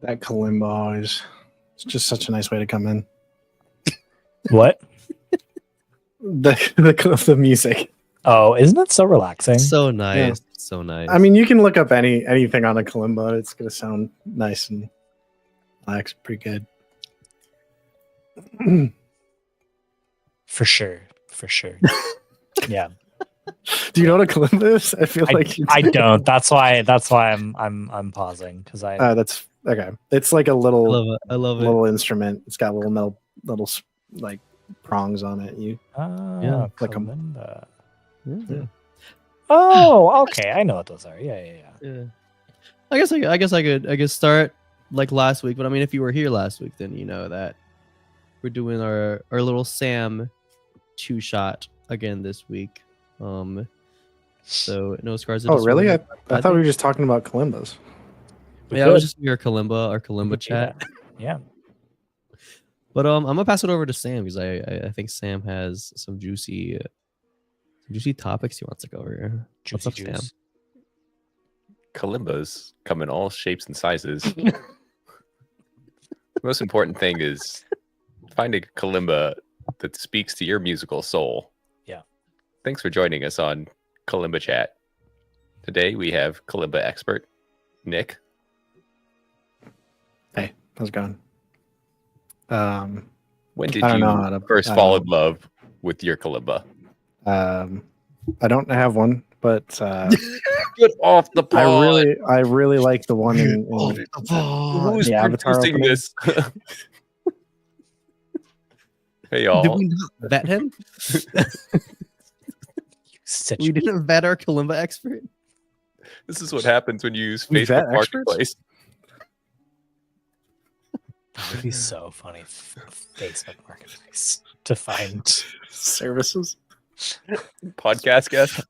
That kalimba is it's just such a nice way to come in. What? The music. Oh, isn't it so relaxing? So nice. Yeah. So nice. I mean, you can look up anything on a kalimba. It's gonna sound nice and relaxed, pretty good. For sure. Yeah. Do you know what a kalimba is? I feel like I don't. That's why I'm pausing because I. that's okay. It's like a little I love it. little instrument. It's got little like prongs on it. You Yeah, click 'em. kalimba. Yeah. Oh, okay. I know what those are. Yeah. I guess I could start like last week, but I mean, if you were here last week, then you know that we're doing our little Sam 2-shot again this week. So no scars. Oh, really? I thought we were just talking about kalimbas. Yeah, it was just our kalimba chat. Yeah. But I'm gonna pass it over to Sam because I think Sam has some juicy topics he wants to go over here. What's up, Sam? Kalimbas come in all shapes and sizes. The most important thing is finding a kalimba that speaks to your musical soul. Yeah. Thanks for joining us on Kalimba Chat. Today we have kalimba expert Nick. Hey, how's it going? When did I don't know you how to- first I fall don't in love with your kalimba? I don't have one, but Get off the pod. I really like the one in Who's the Avatar producing opening. this? Hey Did y'all. we not vet him? We didn't vet our kalimba expert. This is what happens when you use We vet Facebook experts? Marketplace. That would be so funny. Facebook Marketplace to find services. Podcast guest.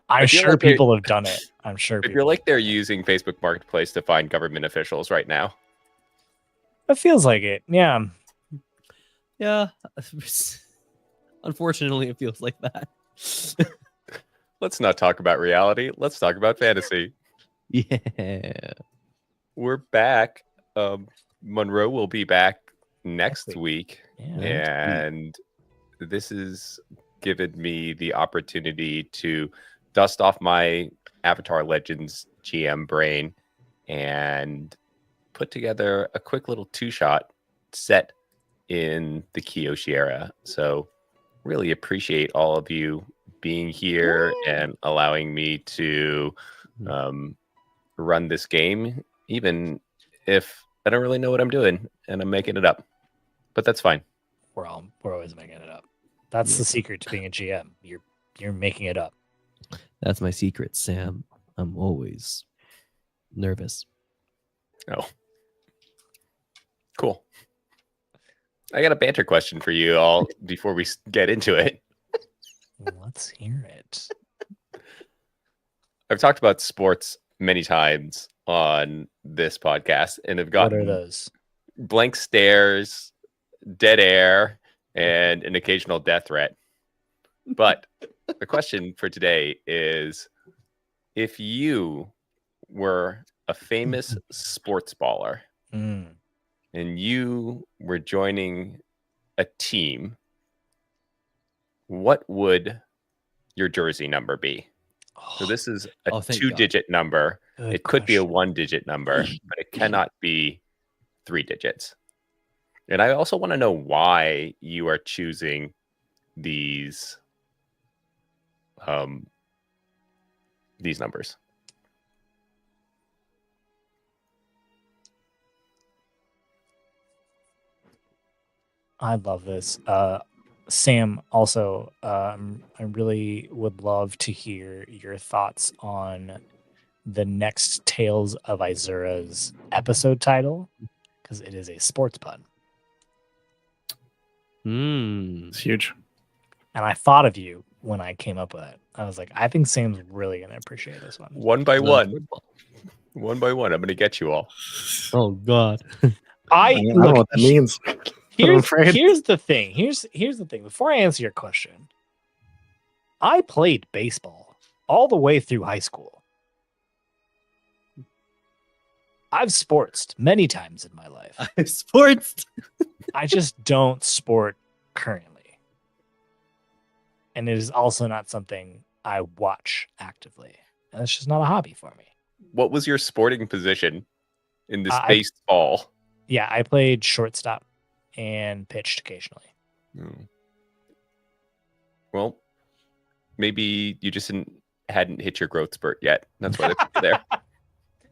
I'm I feel sure like they- people have done it. I'm sure. I People feel like they're using Facebook Marketplace to find government officials right now. it feels like it. Yeah. Yeah. Unfortunately, it feels like that. Let's not talk about reality. Let's talk about fantasy. Yeah. We're back. Monroe will be back next Next week. Yeah. And this has given me the opportunity to dust off my Avatar Legends GM brain and put together a quick little 2-shot set in the Kyoshi era. So really appreciate all of you being here and allowing me to run this game, even if I don't really know what I'm doing and I'm making it up. But that's fine. We're always making it up. That's the secret to being a GM. You're making it up. That's my secret, Sam. I'm always nervous. Oh, cool. I got a banter question for you all before we get into it. Let's hear it. I've talked about sports many times on this podcast and have What gotten are those? blank stares, dead air, and an occasional death threat. But the question for today is, if you were a famous sports baller Mm. and you were joining a team, what would your jersey number be? So this is a Oh, thank God. 2-digit number. Good It could be a question. 1-digit number, but it cannot be 3 digits. And I also want to know why you are choosing these numbers. I love this. Sam, also, I really would love to hear your thoughts on the next Tales of Izura's episode title, because it is a sports pun. It's huge. And I thought of you when I came up with it. I was like, I think Sam's really going to appreciate this one. One by one. One by one. I'm going to get you all. Oh God. I don't know what that means. I'm afraid. Here's the thing. Here's the thing. Before I answer your question, I played baseball all the way through high school. I've sportsed many times in my life. Sports. I just don't sport currently. And it is also not something I watch actively. And it's just not a hobby for me. What was your sporting position in this I- baseball? Yeah, I played shortstop and pitched occasionally. Well, maybe you just hadn't hit your growth spurt yet. That's why they put you there.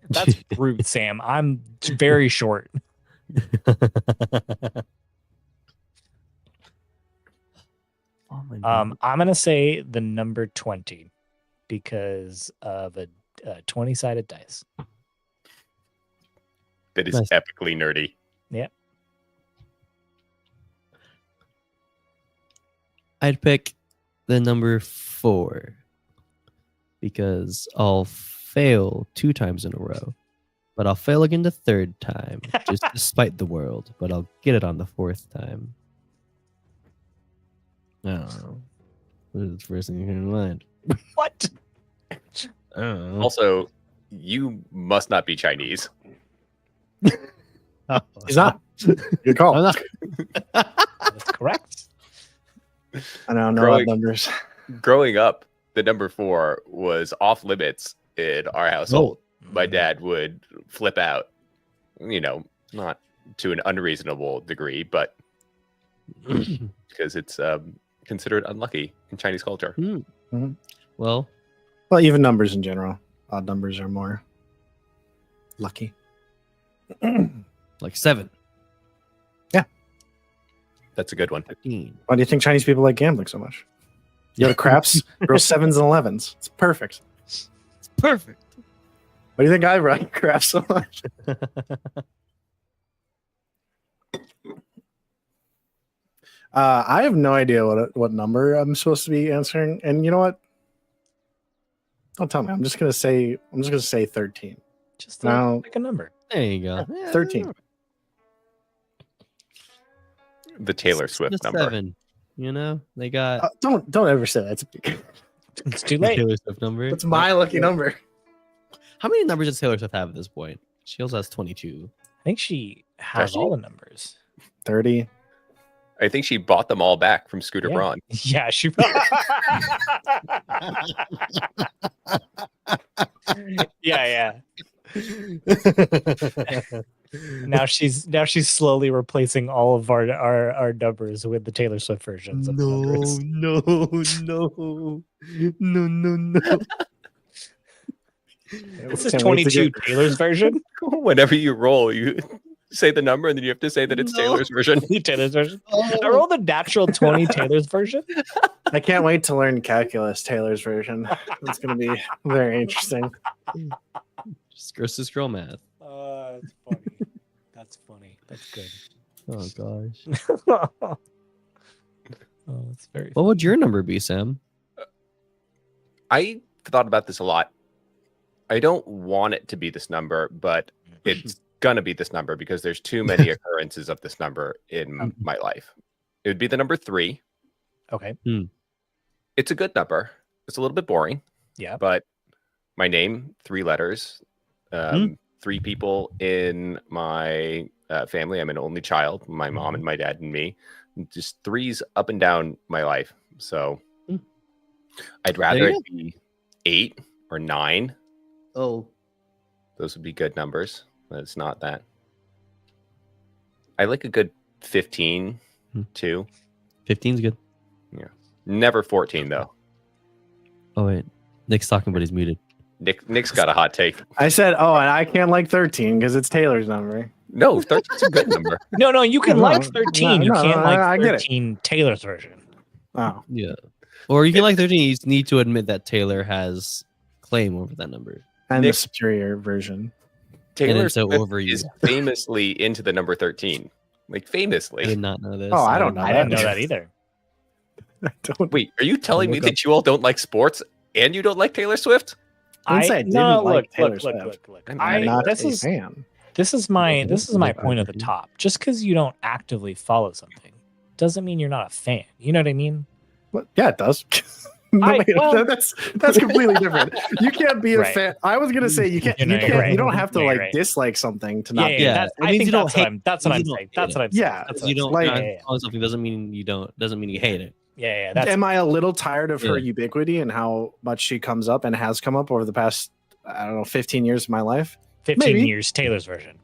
That's rude, Sam. I'm very short. I'm gonna say the number 20 because of a 20-sided dice. That is Nice. epically nerdy. I'd pick the number 4 because I'll fail 2 times in a row, but I'll fail again the 3rd time, just to spite the world. But I'll get it on the 4th time. I don't know. What is the first thing you hear in mind? What? I don't know. Also, you must not be Chinese. He's not. Good call. I'm not. That's correct. I know, no Growing- odd numbers. Growing up, the number 4 was off limits in our household. My dad would flip out, not to an unreasonable degree, but because it's considered unlucky in Chinese culture. Well, Well, even numbers in general. Odd numbers are more lucky. like 7, That's a good one. 15. Why do you think Chinese people like gambling so much? You go to craps, roll 7s and 11s. It's perfect. It's perfect. Why do you think I run craps so much? I have no idea what number I'm supposed to be answering, and you know what? Don't tell me. I'm just gonna say 13. Just Now- pick a number. There you go. Yeah, 13. The Taylor Six Swift to number. 7. You know, they got Don't ever say that to me. It's too late. Taylor Swift number. That's my lucky number. How many numbers does Taylor Swift have at this point? She also has 22. I think she has Does she? all the numbers. 30. I think she bought them all back from Scooter Yeah. Braun. Yeah, she. yeah. Now she's slowly replacing all of our numbers with the Taylor Swift versions. Of the numbers. No. This is Can't wait to 22 get- Taylor's version. Whenever you roll, you say the number and then you have to say that it's No. Taylor's version. Taylor's version. I rolled the natural 20 Taylor's version. I can't wait to learn calculus Taylor's version. It's going to be very interesting. Just scroll math. That's funny. That's funny. That's good. Oh gosh. Oh, that's very. What would your number be, Sam? I thought about this a lot. I don't want it to be this number, but it's gonna be this number because there's too many occurrences of this number in my life. It would be the number 3. Okay. It's a good number. It's a little bit boring, Yeah. but my name, 3 letters, 3 people in my family. I'm an only child, my mom and my dad and me. Just 3s up and down my life. So I'd rather you it be 8 or 9. Oh. Those would be good numbers, but it's not that. I like a good 15 too. 15's good. Never 14 though. Oh wait. Nick's talking, but he's muted. Nick's got a hot take. I said, and I can't like 13 because it's Taylor's number. No, 13's a good number. No, you can No, like 13. no, you no, can't no, like I get it. 13 Taylor's version. Oh, Yeah. Or you can like 13. You just need to admit that Taylor has claim over that number. and Nick- the superior version. Taylor it's so Swift over you. is famously into the number 13. Like I famously. did not know this. Oh, I don't know I didn't know that either. I don't. Wait, are you telling me Look up- that you all don't like sports and you don't like Taylor Swift? I didn't say I didn't like Taylor look. I'm I- not This a is fan. this is my Like point at the Iverson. top. Just because you don't actively follow something doesn't mean you're not a fan. You know what I mean? What? Yeah, it does. well- that's completely different. You can't be a Right. fan. I was gonna say you can't. You know, You you're can't. right. You don't have to Yeah, you're like right. dislike something to not. Yeah, be yeah. that's, It I means think you don't that's what hate- I'm. That's what means I'm you don't saying. hate That's it. what I'm saying. Yeah, That's If what you I'm don't saying. like- Yeah, call something doesn't mean you don't. Doesn't mean you hate it. yeah. That's Am I a little tired of her Yeah. ubiquity and how much she comes up and has come up over the past, I don't know, 15 years of my life? 15 maybe. years. Taylor's version.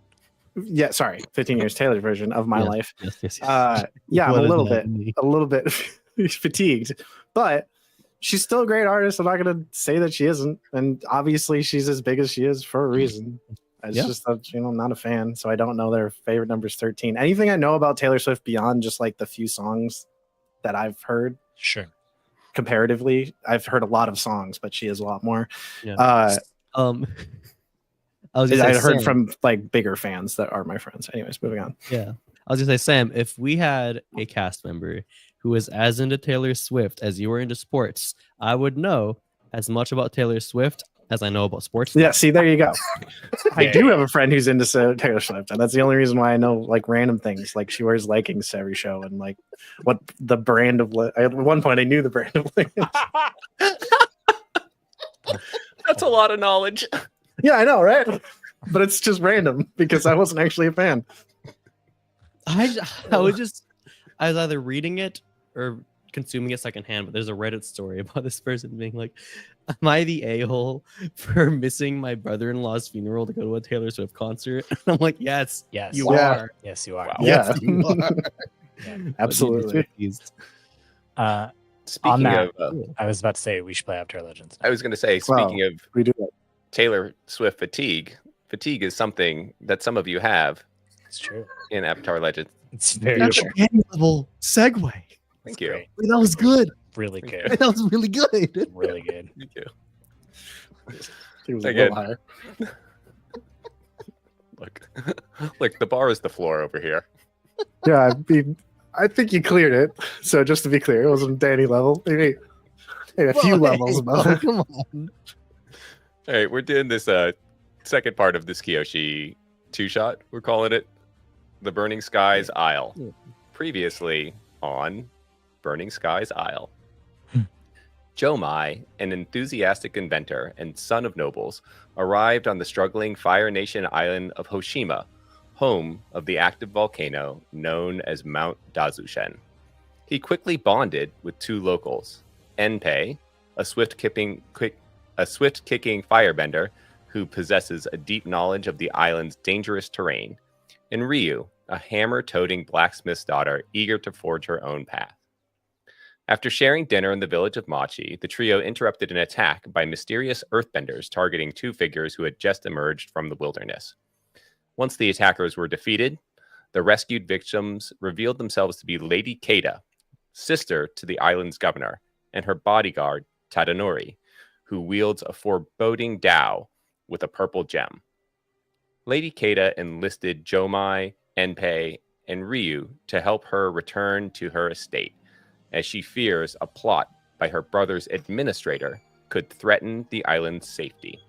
Yeah, sorry, 15 years Taylor's version of my Yes, life. Yes. Yeah, I'm What a does little that bit, mean? fatigued, but she's still a great artist. I'm not going to say that she isn't, and obviously she's as big as she is for a reason. It's Yeah. just that I'm not a fan, so I don't know their favorite numbers 13. Anything I know about Taylor Swift beyond just like the few songs that I've heard Sure. comparatively, I've heard a lot of songs, but she has a lot more. Yeah. Uh, I was I gonna say, heard Sam, from like bigger fans that are my friends. Anyways, moving on. Yeah. I was gonna say, Sam, if we had a cast member who was as into Taylor Swift as you were into sports, I would know as much about Taylor Swift as I know about sports. Yeah, see, there you go. I Yeah, do yeah. have a friend who's into Taylor Swift, and that's the only reason why I know like random things. Like she wears leggings to every show, and like what the brand of. At one point, I knew the brand of leggings. That's a lot of knowledge. Yeah, I know, right? But it's just random because I wasn't actually a fan. I was either reading it or consuming it secondhand, but there's a Reddit story about this person being like, am I the a-hole for missing my brother-in-law's funeral to go to a Taylor Swift concert? And I'm like, yes, Yes. you Yeah. are. Yes, you are. Wow. Yeah, You are. absolutely. Swifties. Speaking that- of, I was about to say we should play Avatar Legends. I was going to say, Wow. speaking of We do that. Taylor Swift fatigue, fatigue is something that some of you have It's true. in Avatar Legends. It's very That's true. a Danny level segue. Thank It's you. great. Wait, that was good. Really Thank good. That was really good. Really good. Thank you. It was a Again. little higher. Look, the bar is the floor over here. Yeah, I think you cleared it. So just to be clear, it wasn't Danny level. Maybe a few Well, levels hey, above. oh, come on. All right, we're doing this second part of this Kyoshi two-shot. We're calling it the Burning Skies Isle. Yeah. Previously on Burning Skies Isle. Jomai, an enthusiastic inventor and son of nobles, arrived on the struggling Fire Nation island of Hoshima, home of the active volcano known as Mount Dazushen. He quickly bonded with two locals, Enpei, a swift-kicking firebender who possesses a deep knowledge of the island's dangerous terrain, and Ryu, a hammer-toting blacksmith's daughter eager to forge her own path. After sharing dinner in the village of Machi, the trio interrupted an attack by mysterious earthbenders targeting two figures who had just emerged from the wilderness. Once the attackers were defeated, the rescued victims revealed themselves to be Lady Keita, sister to the island's governor, and her bodyguard, Tadanori, who wields a foreboding dao with a purple gem. Lady Keita enlisted Jomai, Enpei, and Ryu to help her return to her estate, as she fears a plot by her brother's administrator could threaten the island's safety.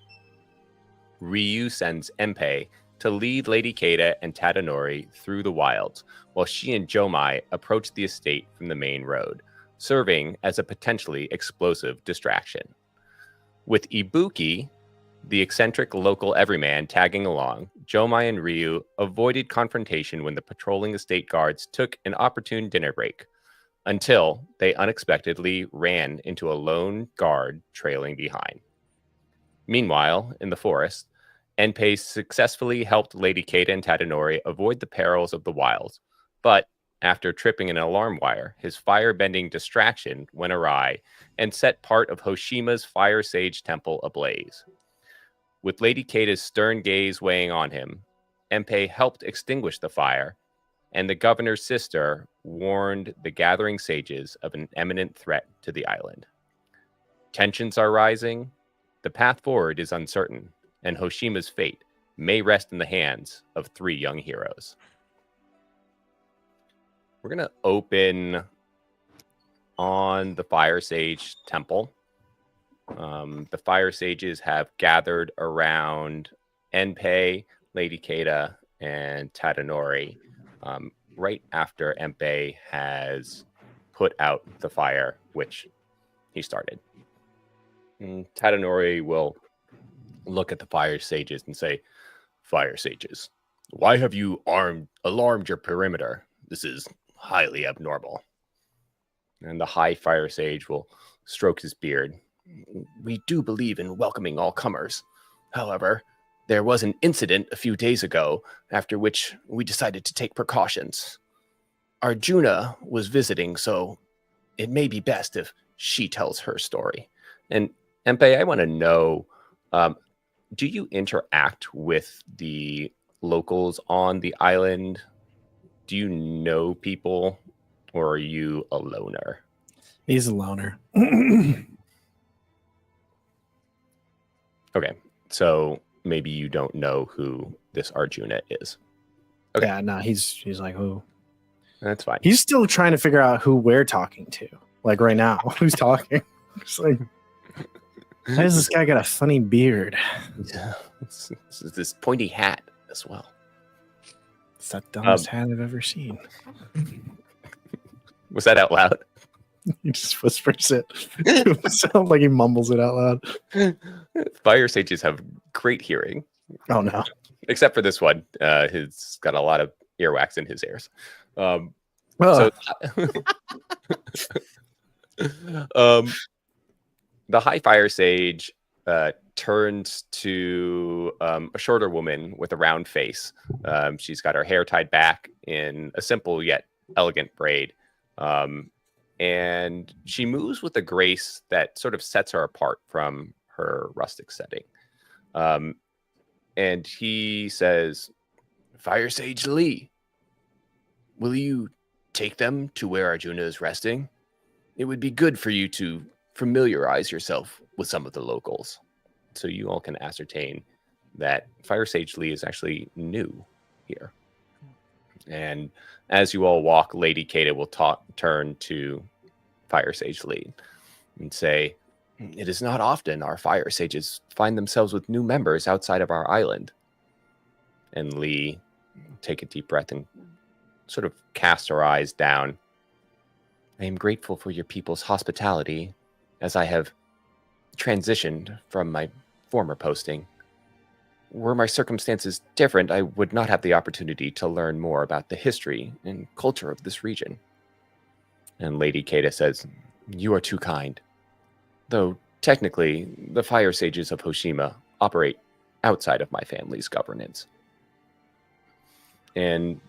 Ryu sends Enpei to lead Lady Keita and Tadanori through the wilds, while she and Jomai approach the estate from the main road, serving as a potentially explosive distraction. With Ibuki, the eccentric local everyman, tagging along, Jomai and Ryu avoided confrontation when the patrolling estate guards took an opportune dinner break, until they unexpectedly ran into a lone guard trailing behind. Meanwhile, in the forest, Enpei successfully helped Lady Keita and Tadanori avoid the perils of the wilds, but after tripping an alarm wire, his fire-bending distraction went awry and set part of Hoshima's Fire Sage Temple ablaze. With Lady Keita's stern gaze weighing on him, Enpei helped extinguish the fire, and the governor's sister warned the gathering sages of an imminent threat to the island. Tensions are rising, the path forward is uncertain, and Hoshima's fate may rest in the hands of three young heroes. We're going to open on the Fire Sage Temple. The Fire Sages have gathered around Enpei, Lady Keita, and Tadanori right after Enpei has put out the fire, which he started. Tadanori will look at the fire sages and say, "Fire sages, why have you alarmed your perimeter? This is highly abnormal." And the high fire sage will stroke his beard. "We do believe in welcoming all comers. However, there was an incident a few days ago, after which we decided to take precautions. Arjuna was visiting, so it may be best if she tells her story." And Empe, I want to know, do you interact with the locals on the island? Do you know people, or are you a loner? He's a loner. Okay, so maybe you don't know who this Arjuna is. Okay. Yeah, no, he's like, who? That's fine. He's still trying to figure out who we're talking to. Like right now, who's talking? It's like, why does this guy got a funny beard? It's this pointy hat as well. It's the dumbest hat I've ever seen. Was that out loud? He just whispers it. It sounds like he mumbles it out loud. Fire sages have great hearing, Oh no. except for this one. He's got a lot of earwax in his ears. So, the high fire sage turns to a shorter woman with a round face. She's got her hair tied back in a simple yet elegant braid. And she moves with a grace that sort of sets her apart from her rustic setting. And he says, "Fire Sage Lee, will you take them to where Arjuna is resting? It would be good for you to familiarize yourself with some of the locals." So you all can ascertain that Fire Sage Lee is actually new here. And as you all walk, Lady Kata will turn to Fire Sage Lee and say, "It is not often our fire sages find themselves with new members outside of our island." And Lee take a deep breath and sort of cast her eyes down. "I am grateful for your people's hospitality as I have transitioned from my former posting. Were my circumstances different, I would not have the opportunity to learn more about the history and culture of this region." And Lady Kata says, "You are too kind. Though technically, the fire sages of Hoshima operate outside of my family's governance." And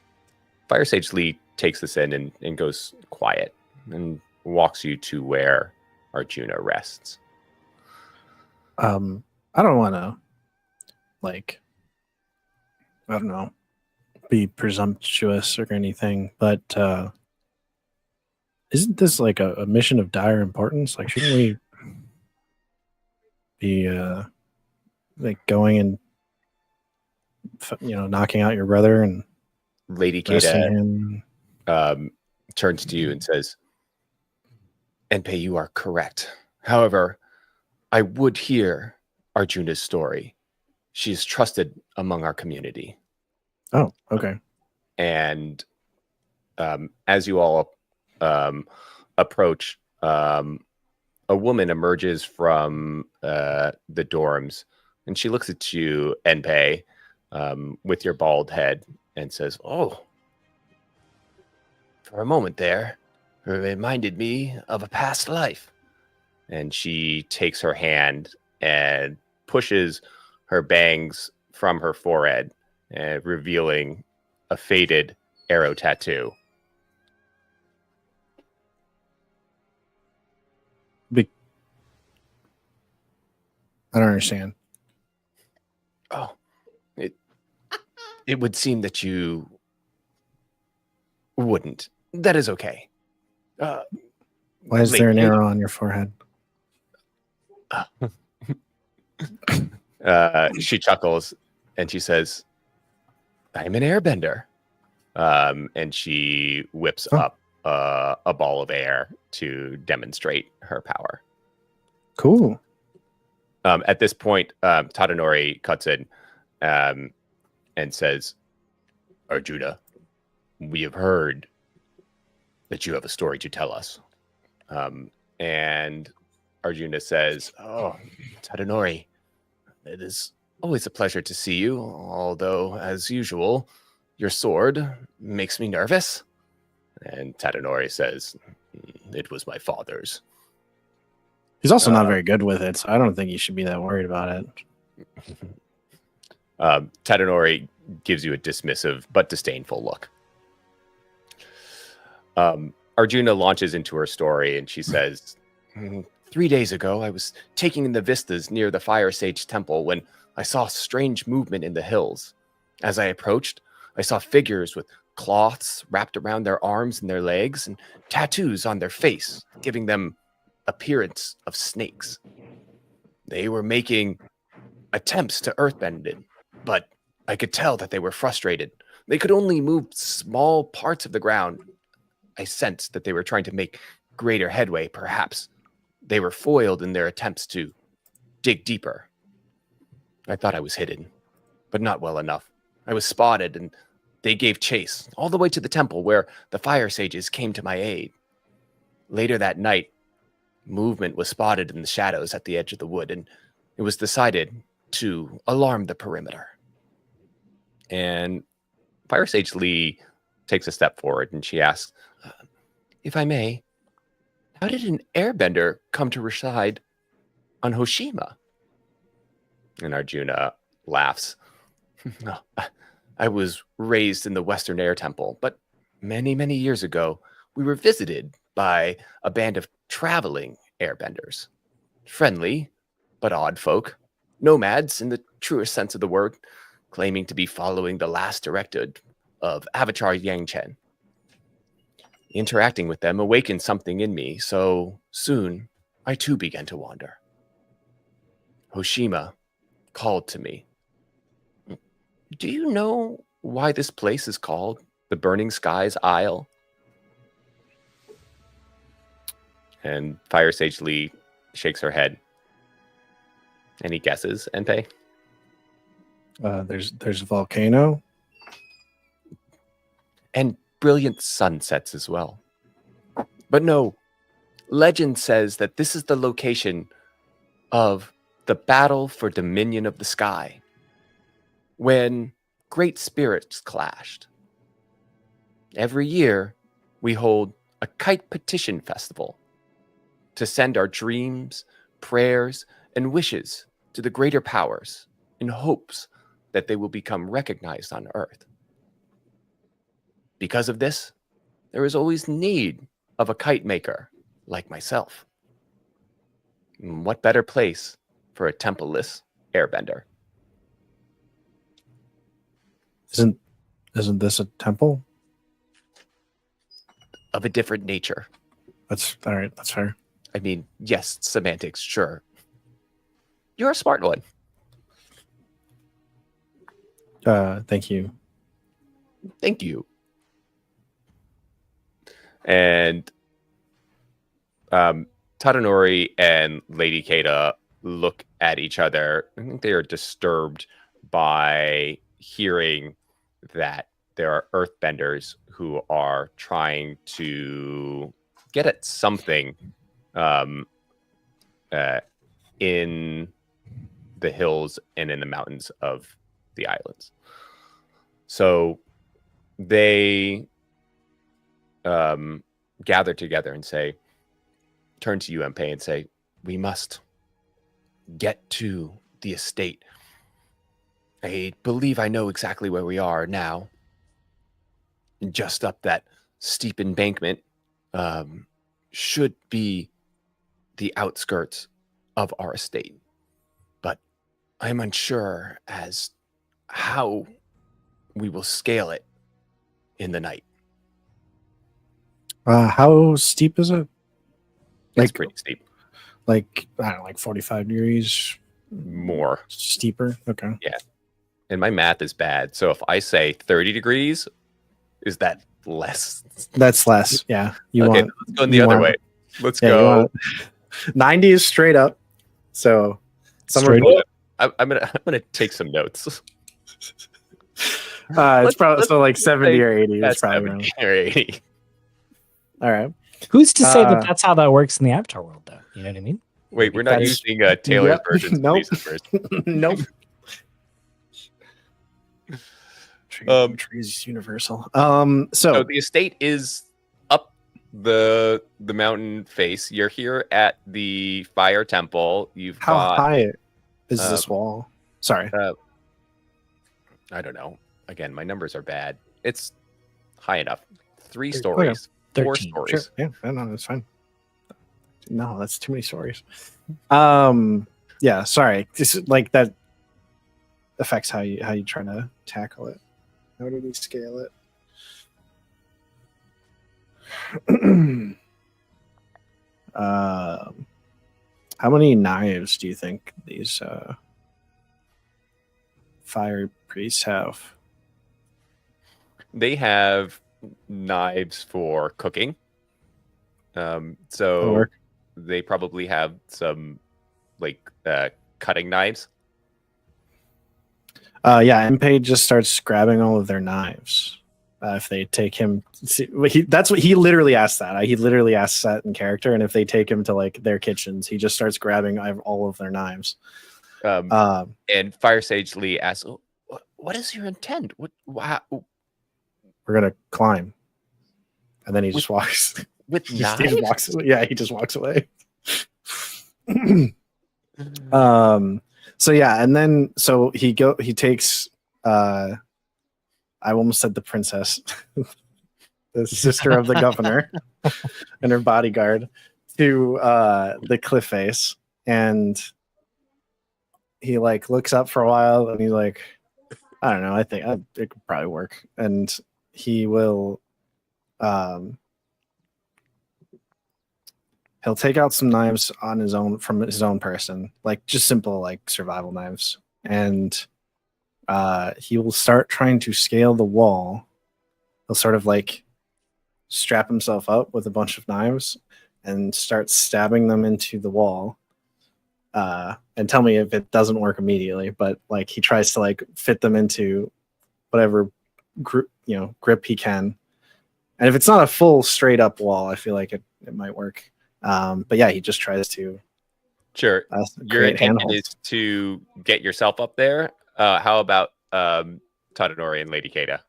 Fire Sage Lee takes this in and goes quiet and walks you to where Arjuna rests. I don't want to, like, I don't know, be presumptuous or anything, but isn't this like a mission of dire importance? Like, shouldn't we be like going and knocking out your brother and Lady arresting Kata him? turns to you and says, "Enpei, you are correct. However, I would hear Arjuna's story. She is trusted among our community." Oh, okay. And as you all approach, a woman emerges from the dorms, and she looks at you, Enpei, with your bald head, and says, "Oh, for a moment there, it reminded me of a past life." And she takes her hand and pushes her bangs from her forehead, revealing a faded arrow tattoo. I don't understand. Oh, it would seem that you wouldn't. That is okay. Why is there an arrow on your forehead? She chuckles and she says, "I'm an airbender." And she whips up a ball of air to demonstrate her power. Cool. At this point, Tadanori cuts in and says, "Arjuna, we have heard that you have a story to tell us." And Arjuna says, "Oh, Tadanori, it is always a pleasure to see you, although, as usual, your sword makes me nervous." And Tadanori says, "It was my father's." He's also not very good with it, so I don't think you should be that worried about it. Tadanori gives you a dismissive but disdainful look. Arjuna launches into her story, and she says, 3 days ago, I was taking in the vistas near the Fire Sage Temple when I saw strange movement in the hills. As I approached, I saw figures with cloths wrapped around their arms and their legs and tattoos on their face, giving them appearance of snakes. They were making attempts to earthbend it, but I could tell that they were frustrated. They could only move small parts of the ground. I sensed that they were trying to make greater headway, perhaps. They were foiled in their attempts to dig deeper. I thought I was hidden, but not well enough. I was spotted, and they gave chase all the way to the temple where the fire sages came to my aid. Later that night, movement was spotted in the shadows at the edge of the wood, and it was decided to alarm the perimeter. And Fire Sage Lee takes a step forward, and she asks, "If I may, how did an airbender come to reside on Hoshima?" And Arjuna laughs. "I was raised in the Western Air Temple, but many, many years ago, we were visited by a band of traveling airbenders. Friendly, but odd folk. Nomads in the truest sense of the word, claiming to be following the last directive of Avatar Yangchen. Interacting with them awakened something in me, so soon I too began to wander. Hoshima called to me. Do you know why this place is called the Burning Skies Isle?" And Fire Sage Lee shakes her head. Any guesses, Enpei? There's a volcano. And brilliant sunsets as well. But no, legend says that this is the location of the battle for dominion of the sky, when great spirits clashed. Every year, we hold a kite petition festival to send our dreams, prayers, and wishes to the greater powers in hopes that they will become recognized on Earth. Because of this, there is always need of a kite maker like myself. What better place for a templeless airbender? Isn't this a temple? Of a different nature. That's all right. That's fair. I mean, yes, semantics, sure. You're a smart one. Thank you. Thank you. And Tadanori and Lady Kata look at each other. I think they are disturbed by hearing that there are earthbenders who are trying to get at something in the hills and in the mountains of the islands. So they gather together and say, turn to you, Enpei, and say, we must get to the estate. I believe I know exactly where we are now. Just up that steep embankment should be the outskirts of our estate. But I'm unsure as how we will scale it in the night. How steep is it? It's pretty steep. Like, I don't know, like 45 degrees? More. Steeper? Okay. Yeah. And my math is bad. So if I say 30 degrees, is that less? That's less. Yeah. Let's go the other way. Let's go. 90 is straight up. So Straight up. I'm gonna take some notes. It's probably so like 70 or 80. That's It's probably 70 or 80. All right. Who's to say that that's how that works in the Avatar world, though? You know what I mean? Wait, we're not That's- using Taylor's Yep. versions of Nope. these numbers. Nope. Um, Trees is universal. So So the estate is up the mountain face. You're here at the fire temple. You've how got high is uh, this wall? Sorry. I don't know. Again, my numbers are bad. It's high enough. 3 Okay. stories, 4 13. stories. Sure. Yeah. No, that's fine. No, that's too many stories. Yeah. Sorry. This is like that affects how you try to tackle it. How do we scale it? How many knives do you think these fire priests have? They have knives for cooking. That'll So work. they probably have some like cutting knives. Yeah, Impey just starts grabbing all of their knives. If they take him, that's what he literally asked that. He literally asks that in character, and if they take him to like their kitchens, he just starts grabbing all of their knives. And Fire Sage Lee asks, "Oh, what is your intent? We're gonna climb," and then he just walks. with he knives?" just walks. Yeah, he just walks away. So yeah, and then he takes I almost said the princess, the sister of the governor and her bodyguard to the cliff face, and he like looks up for a while and he's like, I don't know, I think it could probably work. And he will he'll take out some knives on his own from his own person, like just simple like survival knives, and he will start trying to scale the wall. He'll sort of like strap himself up with a bunch of knives and start stabbing them into the wall. And tell me if it doesn't work immediately, but like he tries to like fit them into whatever grip he can. And if it's not a full straight up wall, I feel like it might work. But yeah, he just tries to. Sure. Your create intention handholds. is to get yourself up there. How about Tadinori and Lady Kada?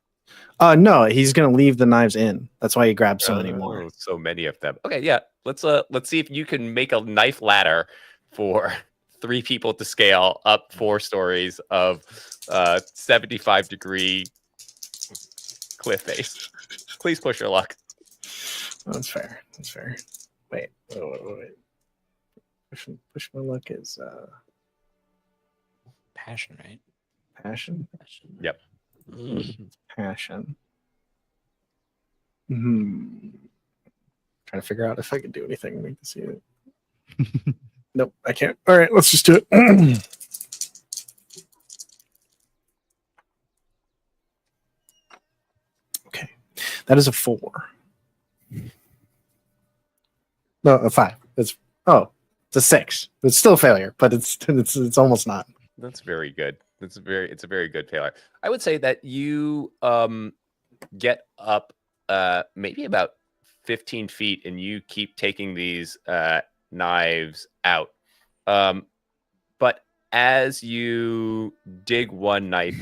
No, he's gonna leave the knives in. That's why he grabbed so many more. So many of them. Okay, yeah. Let's see if you can make a knife ladder for 3 people to scale up 4 stories of 75-degree cliff face. Please push your luck. That's fair. That's fair. Wait. Push my luck is Passion, right? passion. Yep. Passion. Trying to figure out if I can do anything to make this see it. Nope, I can't. All right, let's just do it. Okay, that is a 4. No, a 5. It's a 6. It's still a failure, but it's almost not. That's very good. It's a very good failure. I would say that you get up maybe about 15 feet and you keep taking these knives out. But as you dig one knife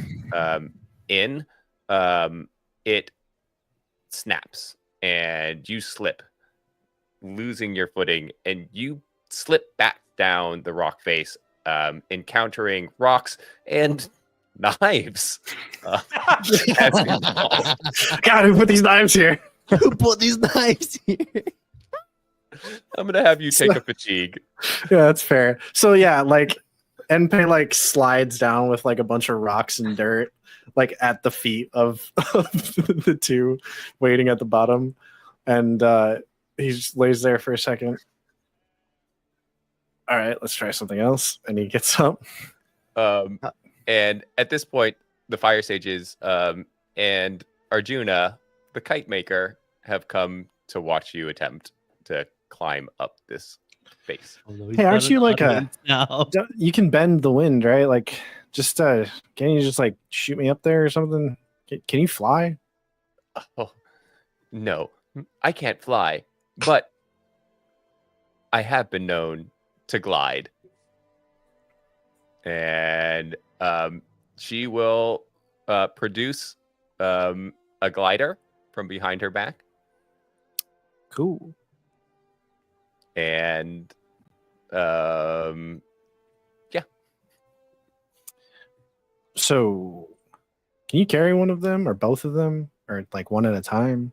in, it snaps and you slip, losing your footing, and you slip back down the rock face, encountering rocks and knives. As you fall. God, who put these knives here? Who put these knives here? I'm gonna have you take a fatigue. Yeah, that's fair. So yeah, like Enpei like slides down with like a bunch of rocks and dirt, like at the feet of the two waiting at the bottom, and he just lays there for a second. All right, let's try something else. And he gets up. And at this point, the fire sages and Arjuna, the kite maker, have come to watch you attempt to climb up this face. Hey, aren't you like you can bend the wind, right? Like, just can you just like shoot me up there or something? Can you fly? Oh, no, I can't fly, but I have been known to glide. And she will produce a glider from behind her back. Cool. And So, can you carry one of them or both of them or like one at a time?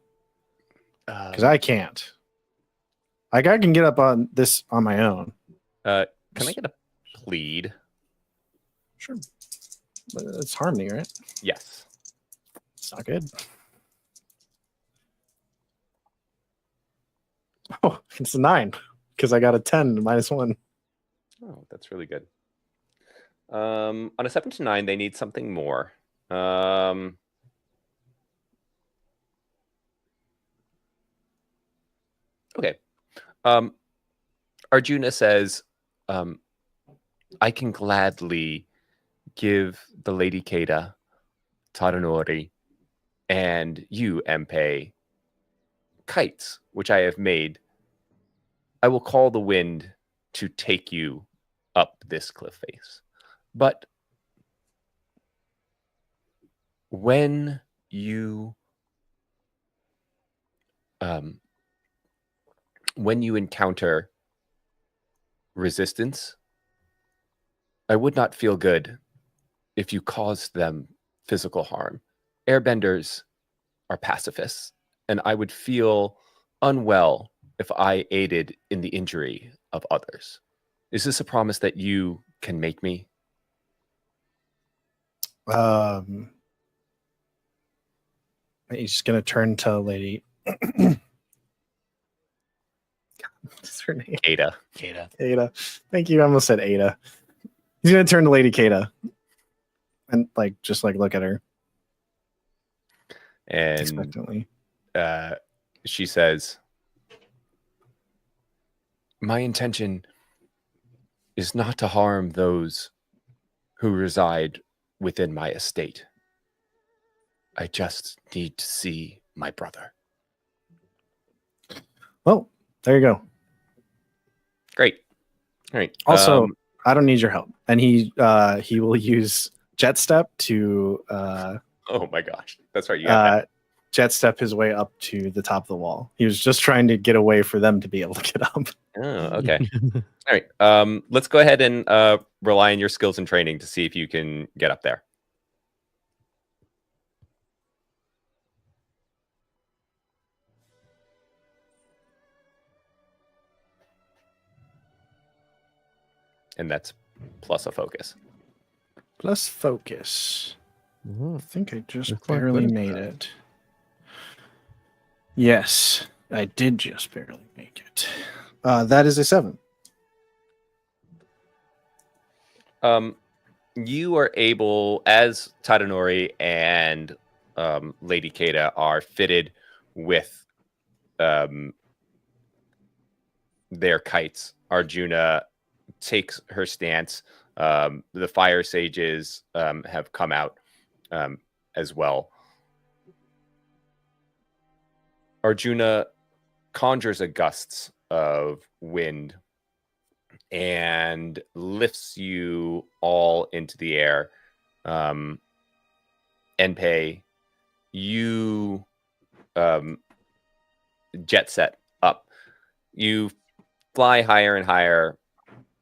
Because I can't. Like I can get up on this on my own. can I get a plead? Sure. But it's harmony, right? Yes. It's not good. Oh, it's a 9 because I got a 10 -1. Oh, that's really good. On a 7 to 9, they need something more. Okay. Arjuna says, I can gladly give the Lady Keda, Tadanori, and you, Empei, kites, which I have made. I will call the wind to take you up this cliff face. But when you encounter resistance, I would not feel good if you caused them physical harm. Airbenders are pacifists, and I would feel unwell if I aided in the injury of others. Is this a promise that you can make me? He's gonna turn to Lady. What's her name? Ada. Ada. Thank you. I almost said Ada. He's gonna turn to Lady Kada and just look at her And expectantly. She says, my intention is not to harm those who reside within my estate. I just need to see my brother. Well, there you go. Great. All right. Also, I don't need your help. And he will use jet step to oh my gosh. That's right. You got that. Jet step his way up to the top of the wall. He was just trying to get away for them to be able to get up. Oh, okay. All right. Let's go ahead and rely on your skills and training to see if you can get up there. And that's plus a focus. Plus focus. I think I just Looks like barely good. made it. Yes, I did just barely make it. That is a 7. You are able, as Tadanori and Lady Kada are fitted with their kites. Arjuna takes her stance. The fire sages have come out as well. Arjuna conjures a gust of wind and lifts you all into the air. Enpei, you jet set up. You fly higher and higher.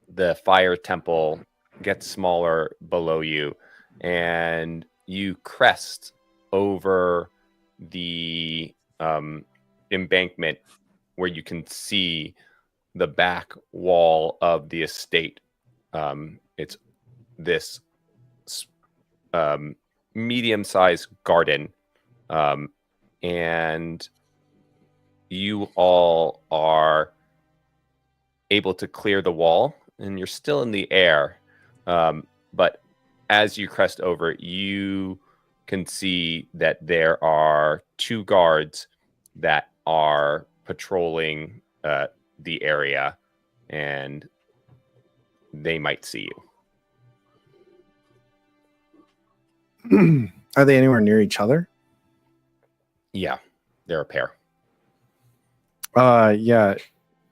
The fire temple gets smaller below you, and you crest over the embankment where you can see the back wall of the estate. It's this medium-sized garden, and you all are able to clear the wall, and you're still in the air. But as you crest over, you can see that there are 2 guards that are patrolling the area, and they might see you. Are they anywhere near each other? Yeah, they're a pair. Yeah.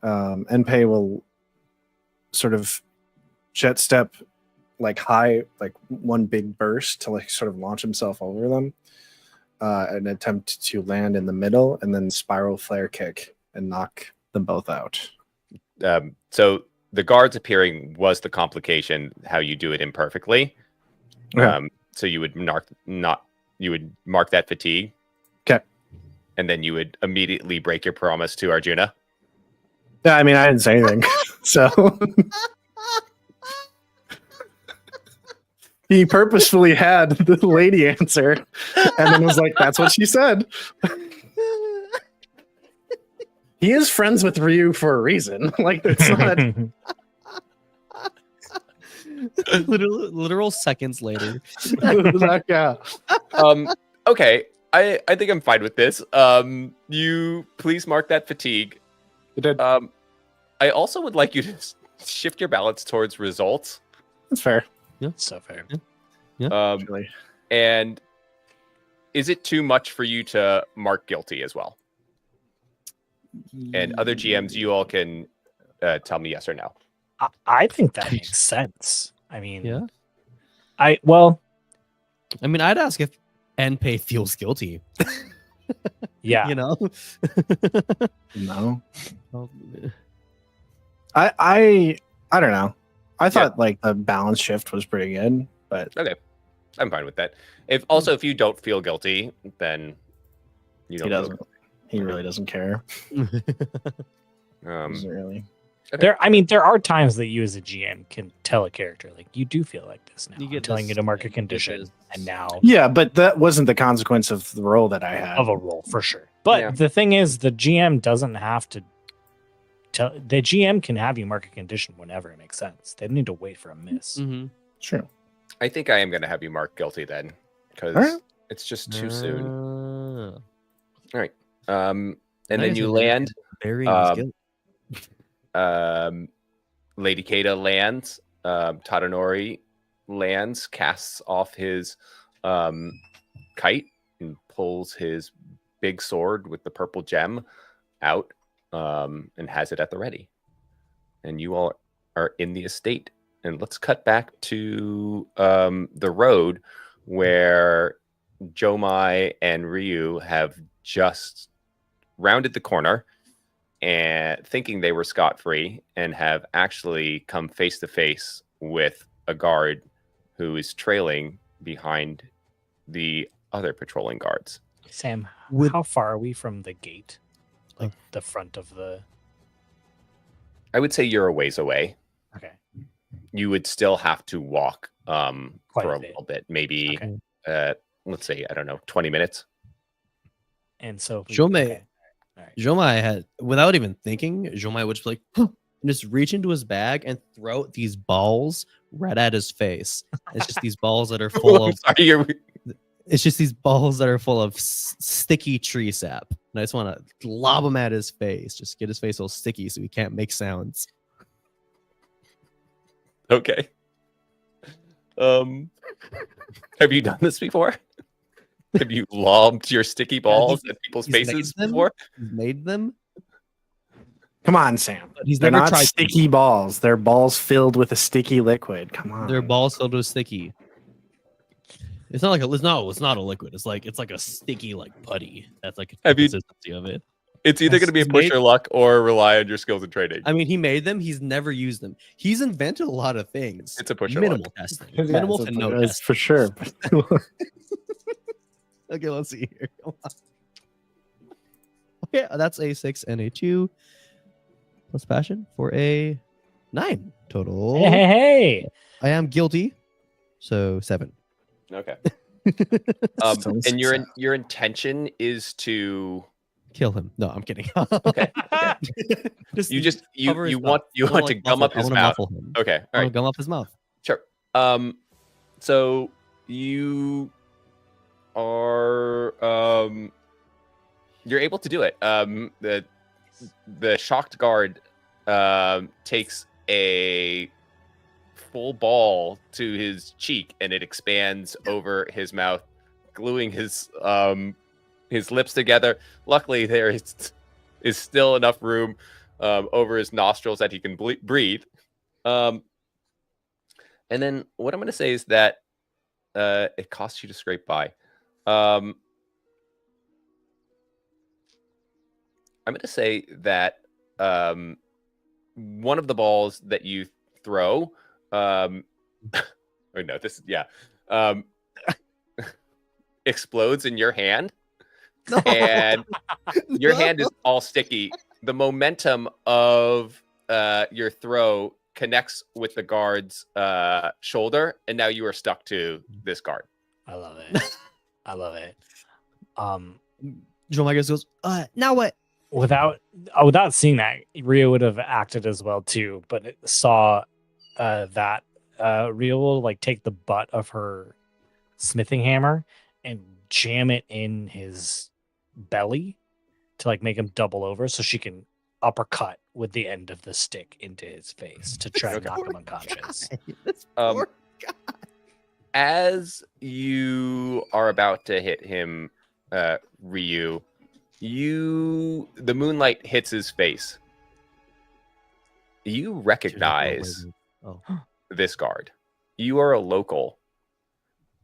Enpei will sort of jet step like high, like one big burst to like sort of launch himself over them, and attempt to land in the middle, and then spiral flare kick and knock them both out. So the guards appearing was the complication. How you do it imperfectly. Okay. So you would mark that fatigue. Okay. And then you would immediately break your promise to Arjuna. Yeah, I mean, I didn't say anything, so he purposefully had the lady answer, and then was like, "That's what she said." He is friends with Ryu for a reason. Like, it's not. literal seconds later. Yeah. Okay. I think I'm fine with this. You please mark that fatigue. It did. I also would like you to shift your balance towards results. That's fair. So fair. Actually. And is it too much for you to mark guilty as well? And other GMs, you all can tell me yes or no. I think that makes sense. I mean, Yeah. I mean, I'd ask if NPay feels guilty. yeah. You know? No. I don't know. I thought like the balance shift was pretty good, but I'm fine with that. If you don't feel guilty, then you don't. he doesn't. He really doesn't care. Doesn't really. There are times that you as a GM can tell a character like you do feel like this now. I'm telling you to mark a condition, and now Yeah, but that wasn't the consequence of the role that I had. of a role for sure. But the thing is, the GM doesn't have to tell. The GM can have you mark a condition whenever it makes sense. They don't need to wait for a miss. Mm-hmm. True. I think I am going to have you mark guilty then, because Alright. it's just too soon. All right. And then you land. Burying his guilt. Lady Kada lands. Tadanori lands, casts off his kite, and pulls his big sword with the purple gem out, and has it at the ready. And you all are in the estate. And let's cut back to the road where Jomai and Ryu have just rounded the corner and thinking they were scot-free, and have actually come face to face with a guard who is trailing behind the other patrolling guards. Sam, how far are we from the gate? Like the front of the... I would say you're a ways away. Okay. You would still have to walk for Quite a little bit. Maybe, let's say, I don't know, 20 minutes. And so... Jomai had, without even thinking, Jomai would just be like, huh, and just reach into his bag and throw these balls right at his face. It's just these balls that are full of... It's just these balls that are full of sticky tree sap. And I just want to lob them at his face. Just get his face all sticky so he can't make sounds. Okay. Have you done this before? Have you lobbed your sticky balls at people's faces before? He's made them. Come on, Sam. But he's They're never not tried sticky balls. They're balls filled with a sticky liquid. Come on. They're balls filled with sticky. It's not like it's not a liquid. It's like a sticky like putty. That's like the consistency of it. It's either going to be a push your luck or rely on your skills and training. I mean, he made them. He's never used them. He's invented a lot of things. It's a push your minimal luck. testing. Yeah, Minimal to no testing. for sure. Okay, let's see here. Okay, that's a 6 and a 2 plus passion for a 9 total. Hey. I am guilty, so 7. Okay. And your intention is to Kill him. No, I'm kidding. okay. You want to gum up his mouth. Okay. All right. Gum up his mouth. Sure. So you are you're able to do it. The shocked guard takes a full ball to his cheek, and it expands over his mouth, gluing his lips together. Luckily, there is still enough room over his nostrils that he can breathe. And then what I'm going to say is that it costs you to scrape by. I'm going to say that one of the balls that you throw, oh no, explodes in your hand, and your hand is all sticky. The momentum of your throw connects with the guard's shoulder, and now you are stuck to this guard. I love it. I love it. Joe Michaels goes, now what? Without seeing that, Rio would have acted as well too, but it saw that Rio will like take the butt of her smithing hammer and jam it in his belly to like make him double over so she can uppercut with the end of the stick into his face to try and knock him unconscious. This poor guy. As you are about to hit him, Ryu, the moonlight hits his face. You recognize this guard. You are a local,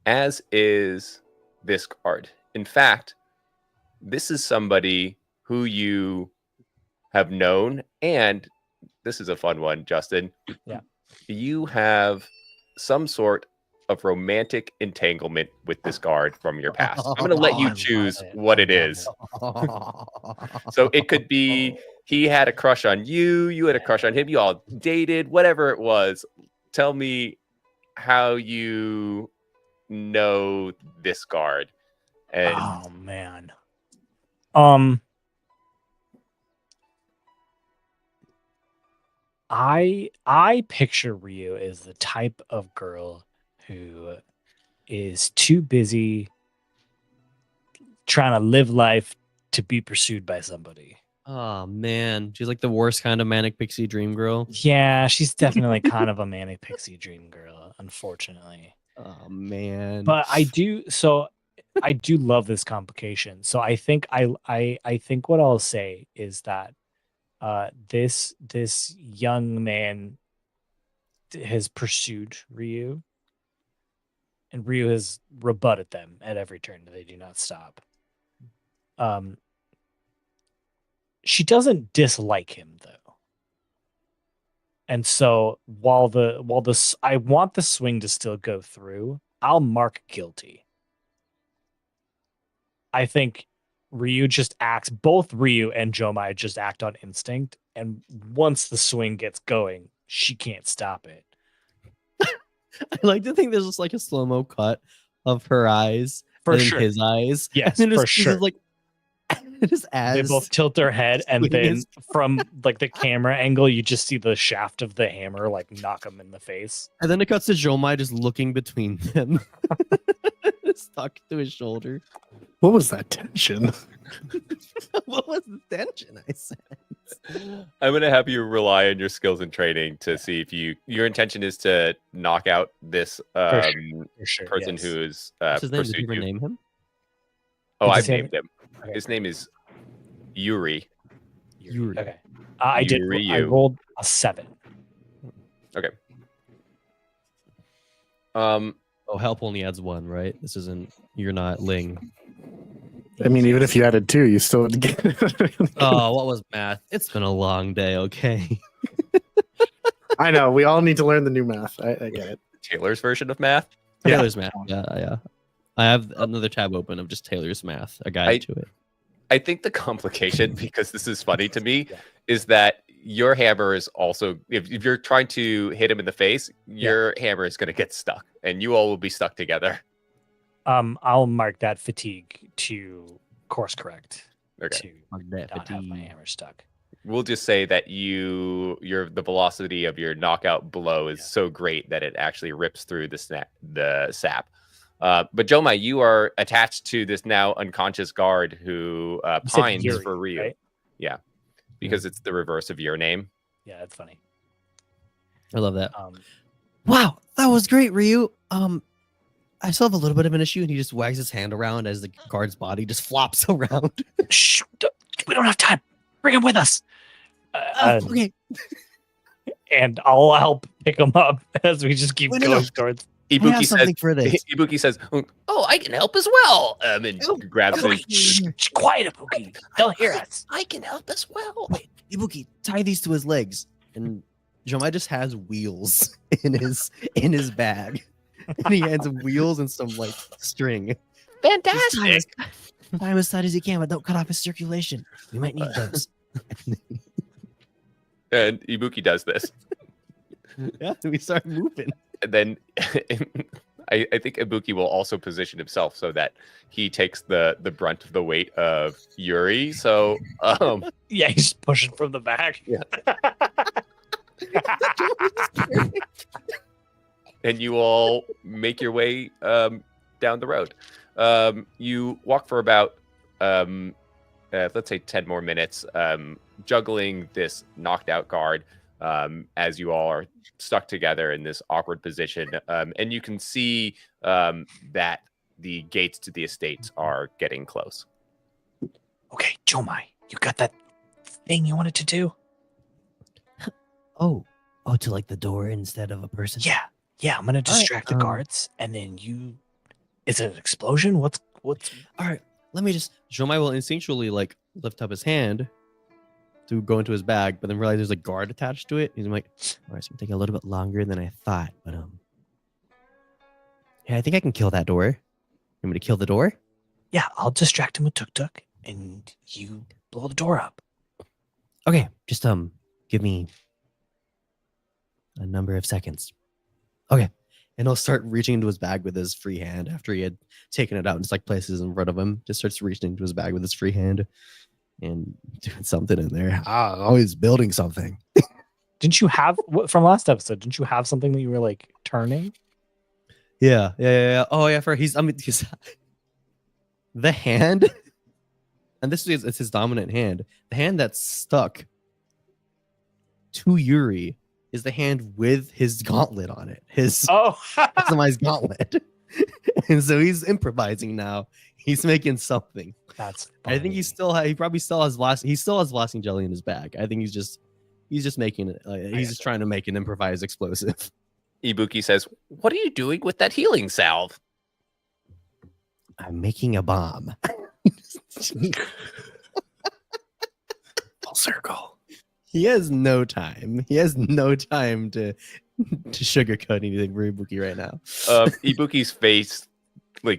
as is this guard. In fact, this is somebody who you have known, and this is a fun one, Justin. Yeah. You have some sort of romantic entanglement with this guard from your past. I'm going to let you choose what it is. So it could be he had a crush on you, you had a crush on him, you all dated, whatever it was. Tell me how you know this guard. And Oh man. I picture Ryu as the type of girl who is too busy trying to live life to be pursued by somebody. Oh man, she's like the worst kind of manic pixie dream girl. Yeah, she's definitely kind of a manic pixie dream girl, unfortunately. Oh man. But I do love this complication. So I think I think what I'll say is that this young man has pursued Ryu, and Ryu has rebutted them at every turn. They do not stop. She doesn't dislike him though, and so while I want the swing to still go through, I'll mark guilty. I think Ryu just acts, both Ryu and Jomai just act on instinct, and once the swing gets going, she can't stop it. I like to think there's just like a slow-mo cut of her eyes For and sure. his eyes. Yes, and then for just, sure. Like his ass. They both tilt their head, and swing then is- from like the camera angle, you just see the shaft of the hammer like knock him in the face. And then it cuts to Jomai just looking between them. Stuck to his shoulder. What was that tension? What was the tension? I said. I'm going to have you rely on your skills and training to see if your intention is to knock out this For sure, person yes. who's What's his name? Did you pursued ever you. name him? Oh, Did you I've say- named him. Okay. His name is Yuri. Yuri. Okay. I did. I Ryu. rolled a 7. Okay. Um, Oh, help only adds 1, right? This isn't. You're not Ling. I mean, even if you added 2, you still would get. Oh, what was math? It's been a long day. Okay. I know. We all need to learn the new math. I get it. Taylor's version of math. Yeah. Taylor's math. Yeah. I have another tab open of just Taylor's math, a guide to it. I think the complication, because this is funny to me, Yeah. is that your hammer is also, if you're trying to hit him in the face, your hammer is going to get stuck, and you all will be stuck together. I'll mark that fatigue to course correct Okay. to Mark that not have my fatigue. hammer stuck. We'll just say that the velocity of your knockout blow is so great that it actually rips through the sap. But Jomai, you are attached to this now unconscious guard who You said pines Yuri, for Ryu. right? Yeah, because it's the reverse of your name. Yeah, that's funny. I love that. Um, Wow, that was great, Ryu. I still have a little bit of an issue, and he just wags his hand around as the guard's body just flops around. Shh, we don't have time. Bring him with us. Okay. and I'll help pick them up as we just keep Wait, no, going no. towards. I have Ibuki says, something for this. Ibuki says, "Oh, I can help as well." And Oh, grabs okay. his. Quiet, Ibuki. They'll hear us. I can help as well. Wait, Ibuki, tie these to his legs. And Jomai just has wheels in his bag. And he has wheels and some like string. Fantastic. Tie him as tight as you can, but don't cut off his circulation. We might need those. And Ibuki does this. Yeah, we start moving. And then I think Ibuki will also position himself so that he takes the brunt of the weight of Yuri. So Yeah, he's pushing from the back. Yeah. and you all make your way down the road. You walk for about let's say 10 more minutes, juggling this knocked out guard as you all are stuck together in this awkward position. And you can see that the gates to the estates are getting close. Okay, Jomai, you got that thing you wanted to do? Oh, to like the door instead of a person? Yeah, I'm gonna distract the um, guards, and then you. Is it an explosion? What's? All right, let me just. Jomai will instinctually like lift up his hand to go into his bag, but then realize there's a guard attached to it. He's like, all right, it's gonna take a little bit longer than I thought, but yeah, I think I can kill that door. You want me to kill the door? Yeah, I'll distract him with Tuk Tuk, and you blow the door up. Okay, just give me a number of seconds. Okay. And he'll start reaching into his bag with his free hand after he had taken it out and just like places in front of him. Just starts reaching into his bag with his free hand and doing something in there. Always building something. Didn't you have from last episode? Didn't you have something that you were like turning? Yeah. Oh yeah, he's the hand, and this is it's his dominant hand. The hand that's stuck to Yuri is the hand with his gauntlet on it. His customized gauntlet. And so he's improvising now. He's making something. That's funny. I think he probably still has blasting jelly in his bag. I think he's just making it. He's just trying to make an improvised explosive. Ibuki says, "What are you doing with that healing salve?" I'm making a bomb. Full circle. He has no time. He has no time to sugarcoat anything for Ibuki right now. Ibuki's face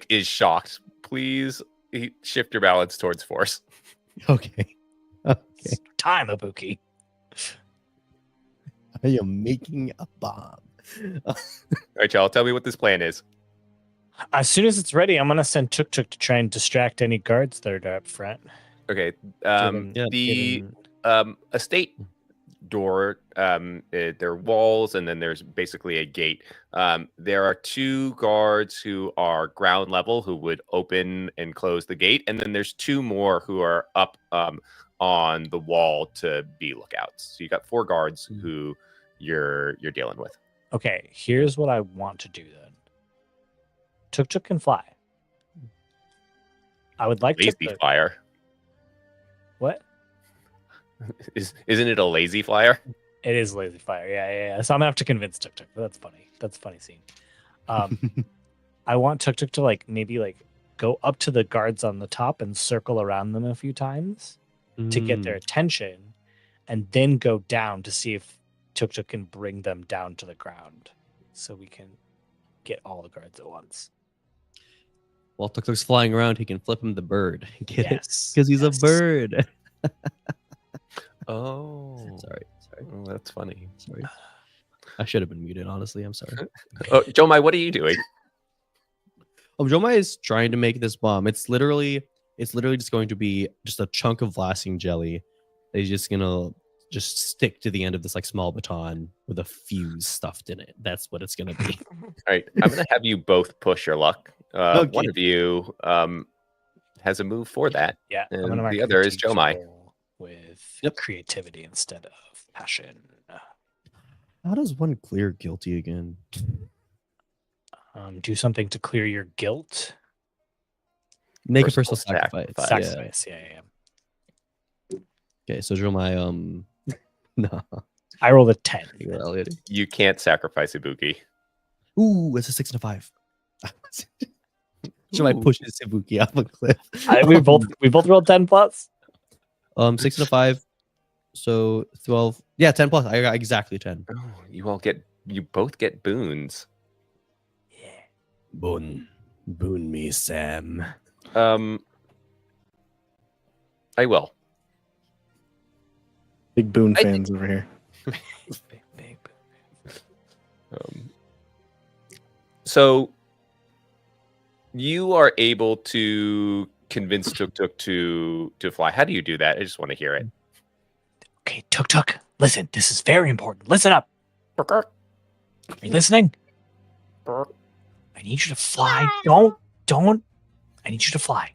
is shocked. Please shift your balance towards force. Okay. Time, Ibuki. I am making a bomb. All right, y'all. Tell me what this plan is. As soon as it's ready, I'm gonna send Tuk Tuk to try and distract any guards that are up front. Okay. The Estate door, there are walls, and then there's basically a gate. There are two guards who are ground level who would open and close the gate, and then there's two more who are up on the wall to be lookouts. So you got 4 guards who you're dealing with. Okay, here's what I want to do then. Tuk Tuk can fly. I would like Lazy Tuk Tuk. flyer. What? Isn't it a lazy flyer? It is lazy fire. Yeah. So I'm gonna have to convince Tuk Tuk. But that's funny. That's a funny scene. I want Tuk Tuk to maybe go up to the guards on the top and circle around them a few times to get their attention, and then go down to see if Tuk Tuk can bring them down to the ground, so we can get all the guards at once. While Tuk Tuk's flying around, he can flip him the bird. Get it? Yes, Because he's a bird. Oh, Sorry. Oh, that's funny. Sorry. I should have been muted, honestly. I'm sorry. Oh, Jomai, what are you doing? Jomai is trying to make this bomb. It's literally just going to be just a chunk of blasting jelly. He's just gonna stick to the end of this small baton with a fuse stuffed in it. That's what it's gonna be. All right, I'm gonna have you both push your luck. Okay. One of you has a move for that. Yeah, I'm and gonna mark the other is teachable Jomai. with creativity instead of passion. How does one clear guilty again? Do something to clear your guilt. Make a Personal personal sacrifice. Sacrifice. Yeah. Okay, so Jomai, no. I rolled a 10. You roll, Elliot. You can't sacrifice Ibuki. Ooh, it's a 6 and a 5. Should I Ooh. push Ibuki off a cliff? We both rolled 10 plus. 6 and a 5. So 12. Yeah, 10 plus. I got exactly 10. Oh, you both get boons. Yeah. Boon me, Sam. I will. Big Boone I fans over here. So you are able to convince Tuk Tuk to fly. How do you do that? I just want to hear it. Okay, Tuk Tuk, listen. This is very important. Listen up. Are you listening? I need you to fly. Don't. I need you to fly.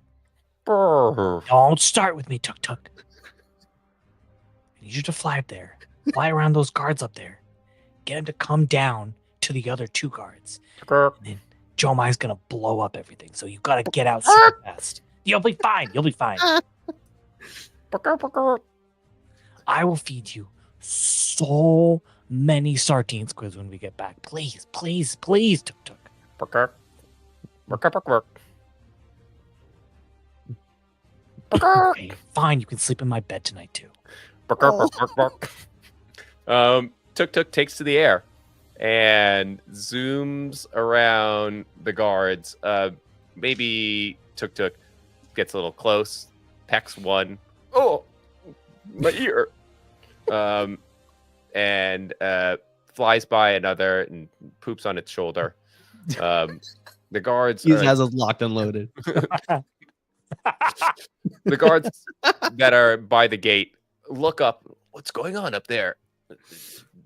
Don't start with me, Tuk Tuk. I need you to fly up there. Fly around those guards up there. Get them to come down to the other 2 guards. And then Jomai's gonna blow up everything. So you gotta get out super fast. You'll be fine. You'll be fine. I will feed you so many sardine squids when we get back. Please, please, please, Tuk Tuk. Okay, fine. You can sleep in my bed tonight too. Tuk Tuk takes to the air and zooms around the guards. Maybe Tuk Tuk gets a little close, pecks one. Oh, my ear. And flies by another and poops on its shoulder. The guards He has us locked and loaded. The guards that are by the gate look up. What's going on up there?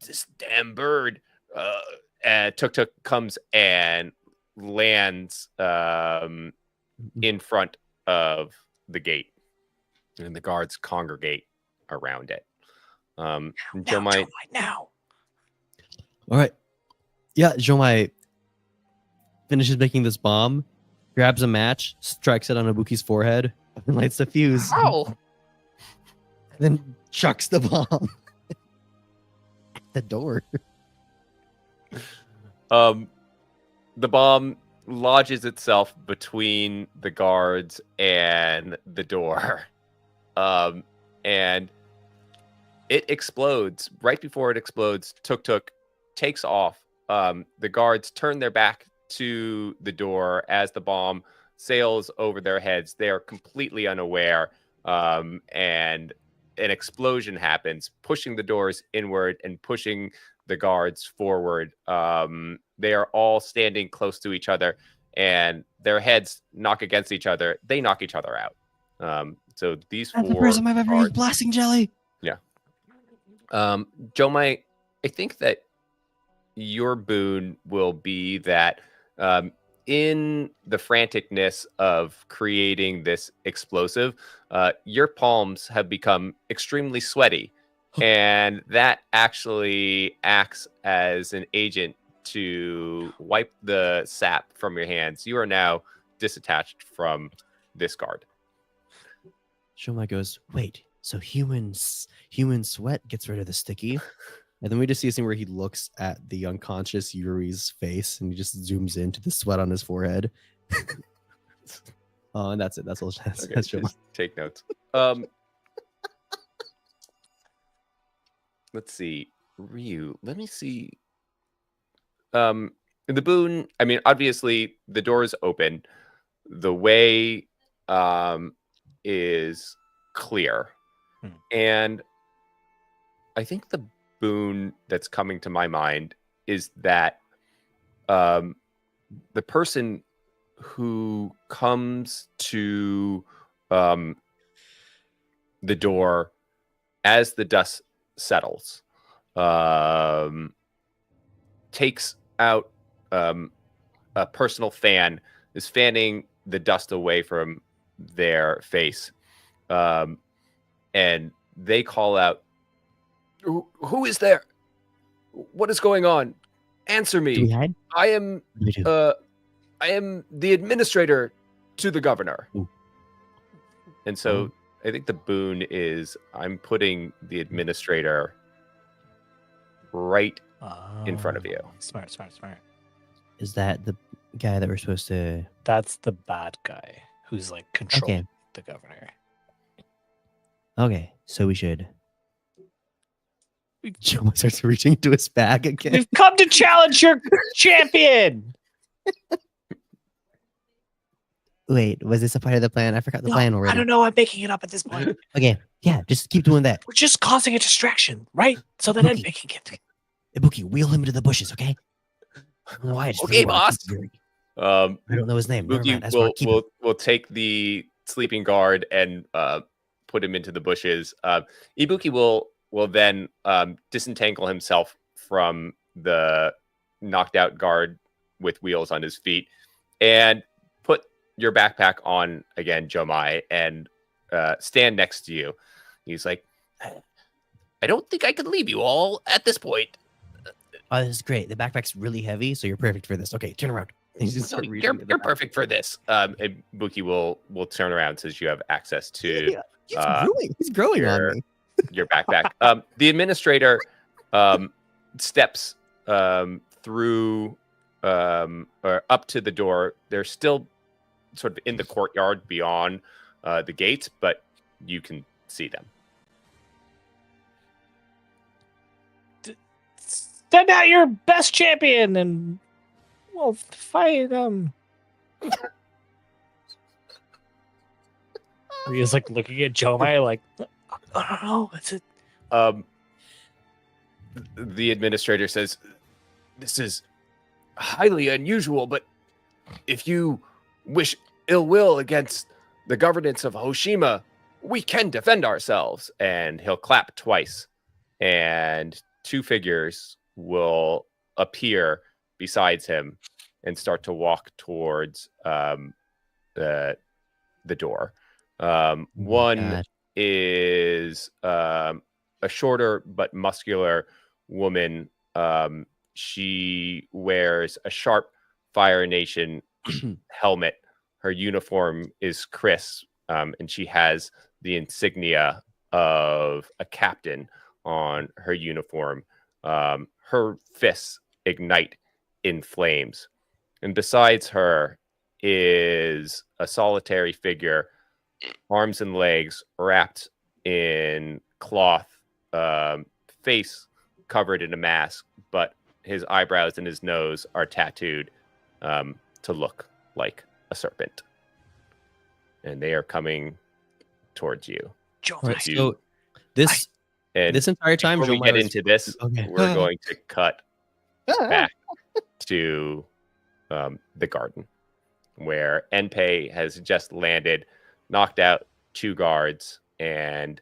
This damn bird. And Tuk Tuk comes and lands in front of the gate, and the guards congregate around it. Jomai, now. All right. Yeah, Jomai finishes making this bomb, grabs a match, strikes it on Ibuki's forehead, and lights the fuse. Ow! And then chucks the bomb at the door. The bomb lodges itself between the guards and the door. And it explodes. Right before it explodes, Tuk Tuk takes off. The guards turn their back to the door as the bomb sails over their heads. They are completely unaware. And an explosion happens, pushing the doors inward and pushing the guards forward. They are all standing close to each other, and their heads knock against each other. They knock each other out. So these That's four the first time I've ever guards- used blasting jelly. Jomai, I think that your boon will be that in the franticness of creating this explosive, your palms have become extremely sweaty, and that actually acts as an agent to wipe the sap from your hands. You are now disattached from this guard. Jomai goes, wait, so human sweat gets rid of the sticky? And then we just see a scene where he looks at the unconscious Yuri's face and he just zooms into the sweat on his forehead. Oh, and that's it. That's all. That's Jomai. Just take notes. Let's see. Ryu, let me see. The boon, I mean, obviously the door is open. The way is clear. And I think the boon that's coming to my mind is that the person who comes to the door as the dust settles takes out a personal fan, is fanning the dust away from their face, and they call out, who is there? What is going on? Answer Do we me. hide? I am We do. I am the administrator to the governor. Ooh. And so I think the boon is I'm putting the administrator right in front of you. Oh, Smart. Is that the guy that we're supposed to? That's the bad guy who's like controlling the governor. Okay, so we should. Joe starts reaching into his bag again. We've come to challenge your champion. Wait, was this a part of the plan? I forgot the plan already. I don't know. I'm making it up at this point. Okay, yeah, just keep doing that. We're just causing a distraction, right? So that Mookie. NP can get. Ibuki, wheel him into the bushes, okay? I don't know why I just Okay, really wanna boss. keep hearing. I I don't know his name. Never mind. I just wanna keep him. will take the sleeping guard and put him into the bushes. Ibuki will then disentangle himself from the knocked out guard with wheels on his feet and put your backpack on again, Jomai, and stand next to you. He's like, I don't think I can leave you all at this point. Oh, this is great. The backpack's really heavy, so you're perfect for this. Okay, turn around. And you just start reaching into the You're backpack. perfect for this. Ibuki will turn around since you have access to Yeah, he's growing on your- me. your backpack. The administrator steps through or up to the door. They're still sort of in the courtyard beyond the gates, but you can see them. Send out your best champion and we'll fight them. He's like looking at Jomai like, I don't know. It's a The administrator says, "This is highly unusual, but if you wish ill will against the governance of Hoshima, we can defend ourselves." And he'll clap twice, and two figures will appear besides him and start to walk towards the door. One God. is a shorter but muscular woman. She wears a sharp Fire Nation helmet. Her uniform is crisp, and she has the insignia of a captain on her uniform. Her fists ignite in flames. And besides her is a solitary figure, arms and legs wrapped in cloth, face covered in a mask, but his eyebrows and his nose are tattooed to look like a serpent. And they are coming towards you. Jomai. All right, so this entire time, Before we Jomai get was- into this, Okay. we're going to cut back to the garden where Enpei has just landed, knocked out two guards, and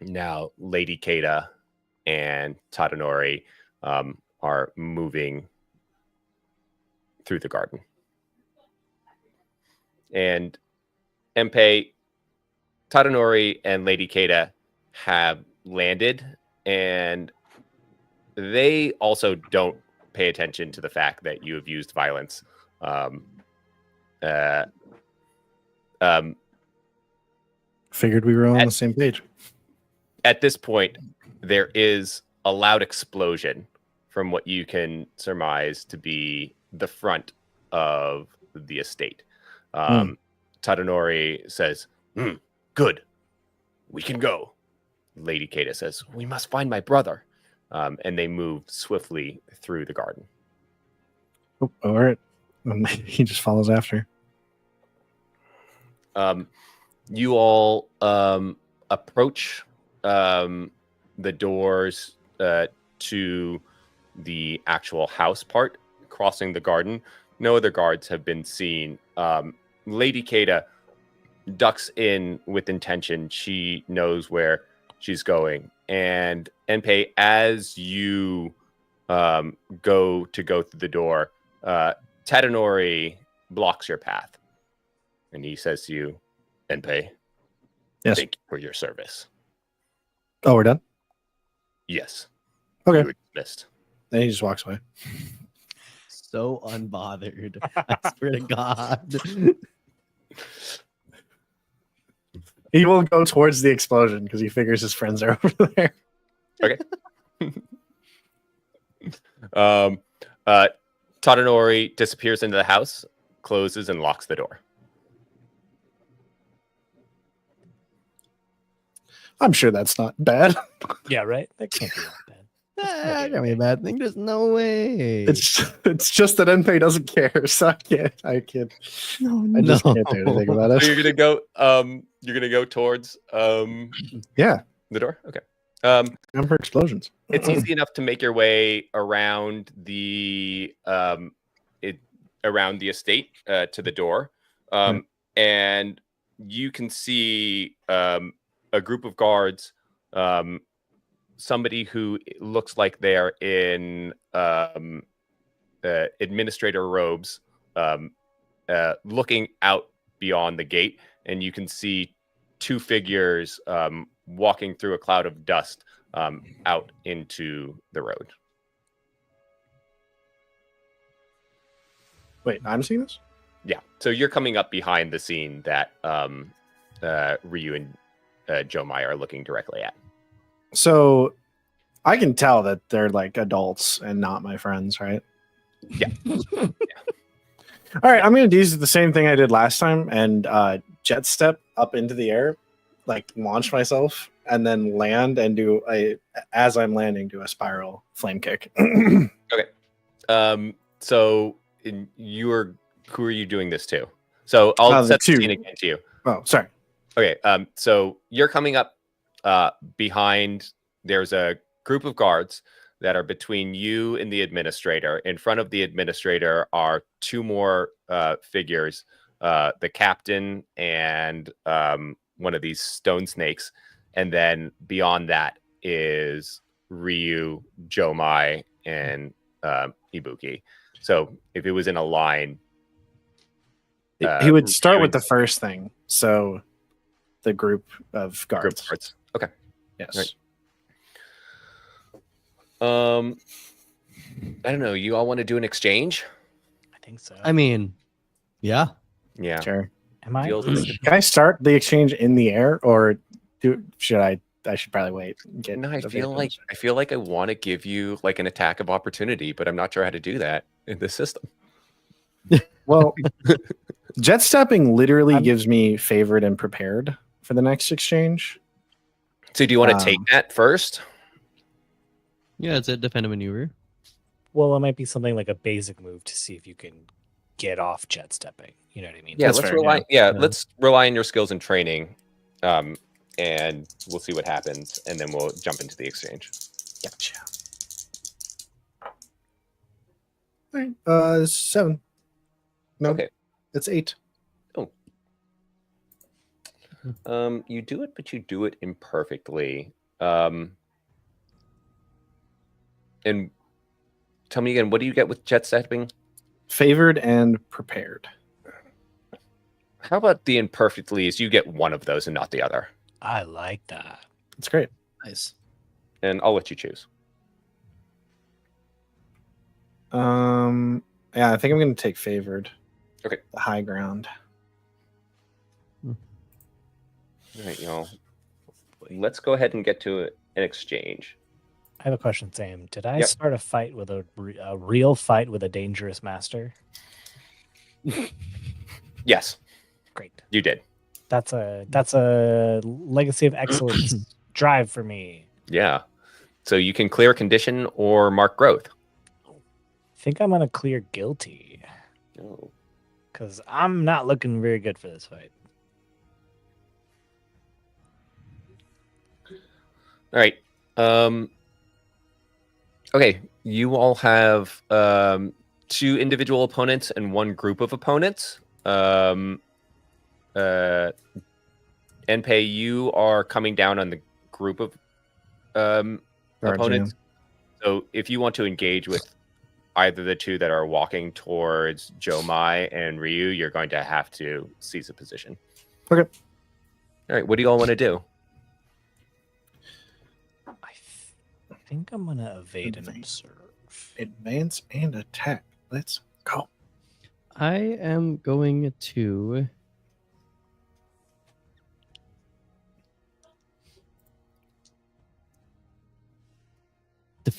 now Lady Keita and Tadanori are moving through the garden. And Enpei, Tadanori, and Lady Keita have landed, and they also don't pay attention to the fact that you have used violence. Figured we were all on the same page. At this point, there is a loud explosion from what you can surmise to be the front of the estate. Tadanori says, "Good, we can go." Lady Keita says, "We must find my brother." And they move swiftly through the garden. Oh, all right. He just follows after. You all approach the doors to the actual house part, crossing the garden. No other guards have been seen. Lady Keita ducks in with intention. She knows where she's going. And Enpei, as you go through the door, Tadanori blocks your path. And he says to you, "Enpei, Yes. thank you for your service." Oh, we're done? Yes. Okay. You were dismissed. Then he just walks away. So unbothered. I swear to God. He will go towards the explosion because he figures his friends are over there. Tadanori disappears into the house, closes and locks the door. I'm sure that's not bad. Yeah, right. That can't be that bad. That can't be a bad thing. There's no way. It's just that Enpei doesn't care, so I can't. I just can't do anything about So it. you're gonna go towards Yeah, the door. Okay. I'm for explosions. It's easy enough to make your way around the around the estate to the door, and you can see a group of guards, somebody who looks like they're in administrator robes, looking out beyond the gate, and you can see two figures walking through a cloud of dust out into the road. Wait, I'm seeing this? Yeah, so you're coming up behind the scene that Ryu and Jomai are looking directly at. So I can tell that they're like adults and not my friends, right? Yeah. All right, I'm gonna do the same thing I did last time and jet step up into the air, like launch myself, and then land and as I'm landing, do a spiral flame kick. Okay. So who are you doing this to? So I'll set the scene again to you. Oh, sorry. Okay. So you're coming up behind. There's a group of guards that are between you and the administrator. In front of the administrator are two more figures, the captain and one of these stone snakes. And then beyond that is Ryu, Jomai, and Ibuki. So if it was in a line, he would start with the first thing. So the group of guards. Okay. Yes. Right. I don't know. You all want to do an exchange? I think so. I mean, yeah. Yeah. Sure. Am I? Can I start the exchange in the air, or should I? I should probably wait. No, I feel like I want to give you like an attack of opportunity, but I'm not sure how to do that in this system. Well, jet stepping literally gives me favored and prepared for the next exchange. So do you want to take that first? Yeah, it's a defend maneuver. Well, it might be something like a basic move to see if you can get off jet stepping. You know what I mean? Yeah, That's let's fair, rely. yeah. Let's rely on your skills and training, and we'll see what happens, and then we'll jump into the exchange. Gotcha. All right, 7. No, Okay. it's 8. You do it, but you do it imperfectly. And tell me again, what do you get with jet stepping? Favored and prepared. How about the imperfectly is you get one of those and not the other? I like that. It's great. Nice. And I'll let you choose. Yeah, I think I'm going to take favored. Okay. The high ground. All right, y'all. Let's go ahead and get to an exchange. I have a question, Sam. Did I start a fight with a real fight with a dangerous master? Yes. Great. You did. That's a legacy of excellence drive for me. Yeah. So you can clear condition or mark growth. I think I'm gonna clear guilty. Oh. Because I'm not looking very good for this fight. All right. Okay. You all have 2 individual opponents and 1 group of opponents. Enpei, you are coming down on the group of opponents. So if you want to engage with either the 2 that are walking towards Jomai and Ryu, you're going to have to seize a position. Okay. All right. What do you all want to do? I think I'm gonna evade and observe. Advance and attack. Let's go. I am going to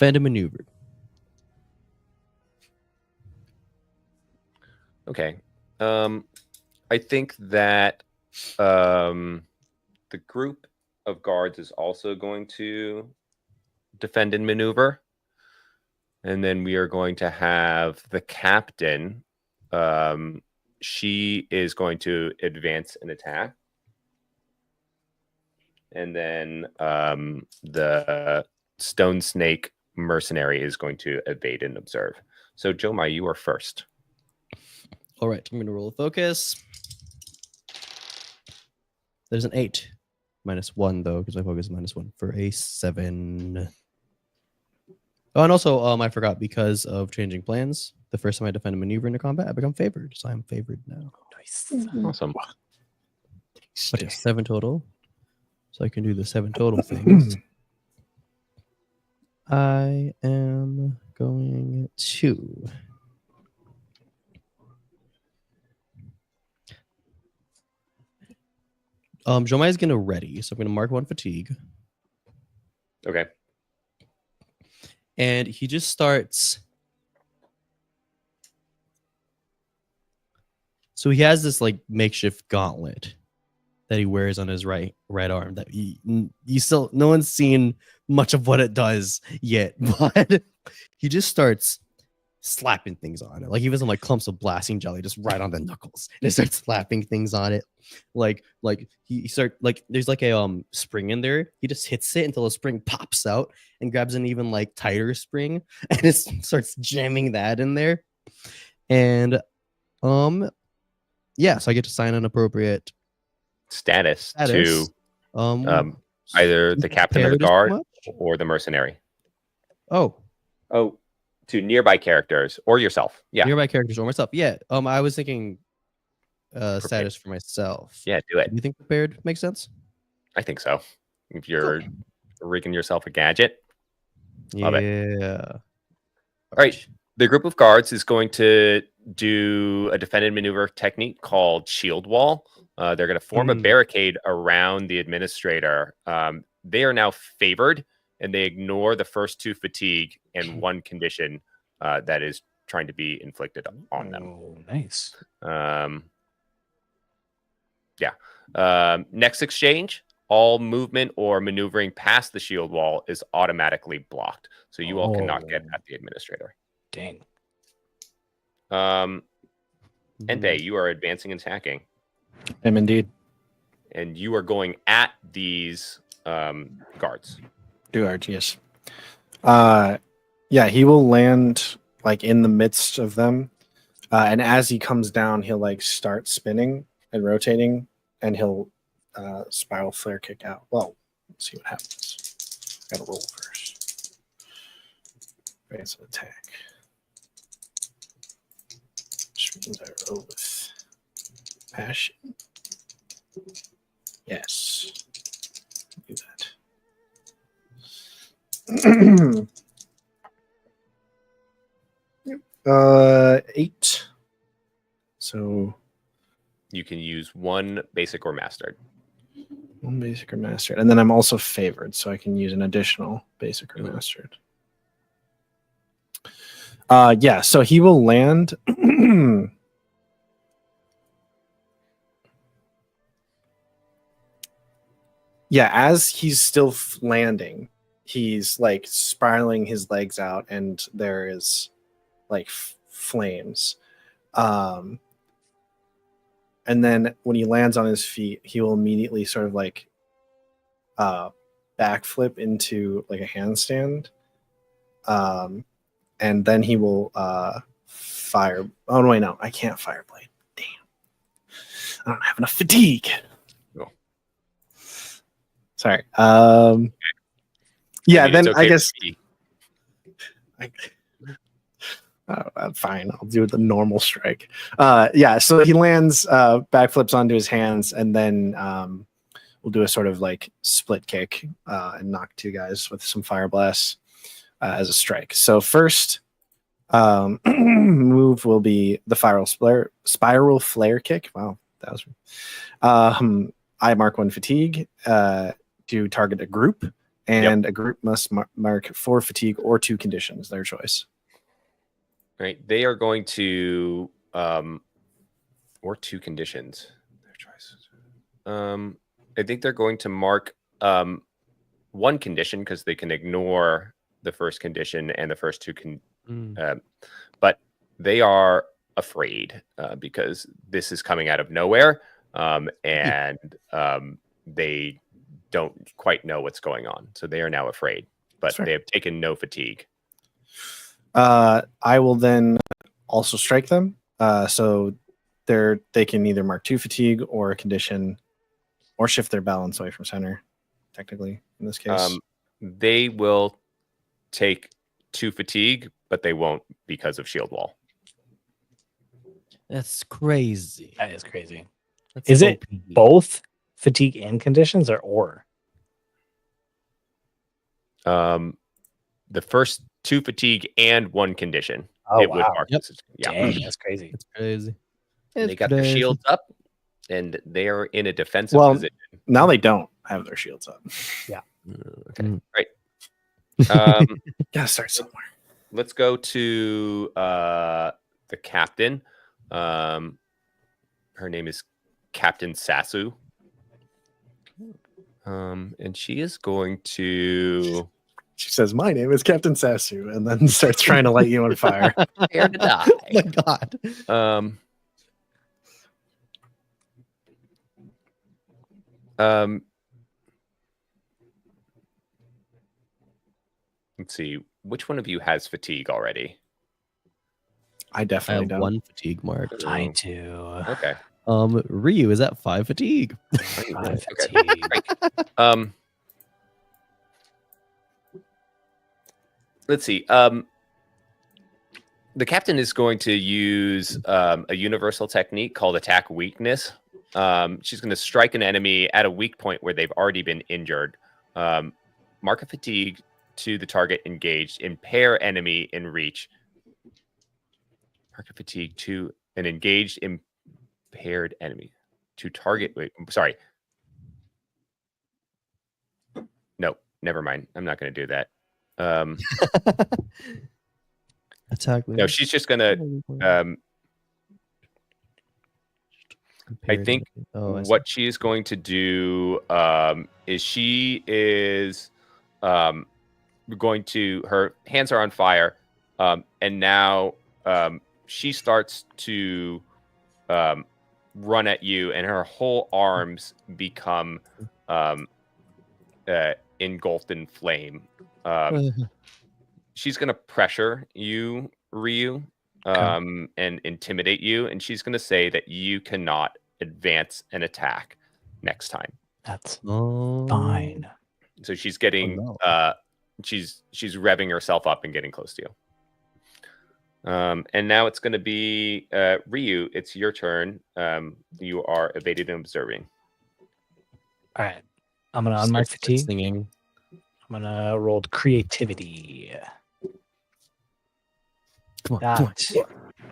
defend and maneuver. Okay. I think that the group of guards is also going to defend and maneuver. And then we are going to have the captain. She is going to advance and attack. And then the stone snake mercenary is going to evade and observe. So, Jomai, you are first. All right, I'm going to roll a focus. There's an 8. -1, though, because my focus is -1 for a 7. Oh, and also, I forgot, because of changing plans, the first time I defend a maneuver into combat, I become favored. So I'm favored now. Nice. Awesome. But it's 7 total. So I can do the 7 total things. I am going to... Jomai is going to ready. So I'm going to mark 1 fatigue. Okay. And he just starts... So he has this like makeshift gauntlet that he wears on his right arm that you still, no one's seen much of what it does yet, but he just starts slapping things on it. Like he has some like clumps of blasting jelly just right on the knuckles, and he starts slapping things on it. Like he start like there's like a spring in there. He just hits it until the spring pops out and grabs an even like tighter spring and just starts jamming that in there. And yeah, so I get to sign an appropriate Status. To either the captain of the guard or the mercenary. Oh, to nearby characters or yourself. Yeah. Nearby characters or myself. Yeah. I was thinking status for myself. Yeah, do it. Do you think prepared makes sense? I think so. If you're rigging yourself a gadget. Love it. All right. The group of guards is going to do a defend and maneuver technique called shield wall. They're going to form a barricade around the administrator. They are now favored, and they ignore the first 2 fatigue and 1 condition that is trying to be inflicted on them. Oh, nice. Next exchange, all movement or maneuvering past the shield wall is automatically blocked. So you all cannot get at the administrator. Dang. Entei, you are advancing and attacking. Am indeed. And you are going at these guards. Do RGS. Yeah, he will land like in the midst of them. And as he comes down, he'll like start spinning and rotating, and he'll spiral flare kick out. Well, let's see what happens. Gotta roll first. Advance and attack. Which means I roll with passion. Yes. Do that. 8. So you can use 1 basic or mastered. 1 basic or mastered. And then I'm also favored, so I can use an additional basic or mastered. Yeah, so he will land. Yeah, as he's still landing, he's like spiraling his legs out, and there is like flames. And then when he lands on his feet, he will immediately sort of like backflip into like a handstand. And then he will fire. Oh, no, wait, no, I can't fire blade. Damn. I don't have enough fatigue. Sorry. Yeah, then I guess. I'm fine. I'll do the normal strike. Yeah, so he lands, backflips onto his hands, and then we'll do a sort of like split kick and knock 2 guys with some fire blasts as a strike. So first move will be the spiral flare kick. Wow, that was. I mark 1 fatigue to target a group, and a group must mark 4 fatigue or 2 conditions, their choice. Right. They are going to or 2 conditions. Their choices. I think they're going to mark 1 condition because they can ignore the first condition and the first 2 but they are afraid because this is coming out of nowhere, and they don't quite know what's going on. So they are now afraid, but they have taken no fatigue. I will then also strike them. So they can either mark 2 fatigue or a condition, or shift their balance away from center. Technically, in this case, they will take 2 fatigue, but they won't because of shield wall. That's crazy. That is crazy. That's Is it OP. both fatigue and conditions, or? The first 2 fatigue and 1 condition. Oh, It would wow. mark Yep. this. Yeah. Dang, that's crazy. It's crazy. And they It's got their crazy. shields up, and they are in a defensive Well, position. now they don't have their shields up. Okay. Right. Gotta start somewhere. Let's go to the captain. Her name is Captain Sasu. And she is going to She says, "My name is Captain Sasu," and then starts trying to light you on fire. prepare to die. Oh my god. Let's see. Which one of you has fatigue already? I I definitely have don't. 1 fatigue mark. I do. Okay. Ryu is at 5 fatigue. 5 Okay. fatigue. Let's see. The captain is going to use a universal technique called attack weakness. She's going to strike an enemy at a weak point where they've already been injured. Mark a fatigue to the target engaged. Impair enemy in reach. Mark a fatigue to an engaged impaired enemy. To target. Wait, sorry. No, never mind. I'm not going to do that. Attack. No, she's just going to. I think what she is going to do is she is going to, her hands are on fire, and now she starts to run at you, and her whole arms become engulfed in flame. She's going to pressure you, Ryu, and intimidate you, and she's going to say that you cannot advance an attack next time. That's fine. So she's getting she's revving herself up and getting close to you. And now it's going to be Ryu. It's your turn. You are evading and observing. All right. I'm gonna unmark fatigue. Singing. I'm gonna roll creativity. Come on, That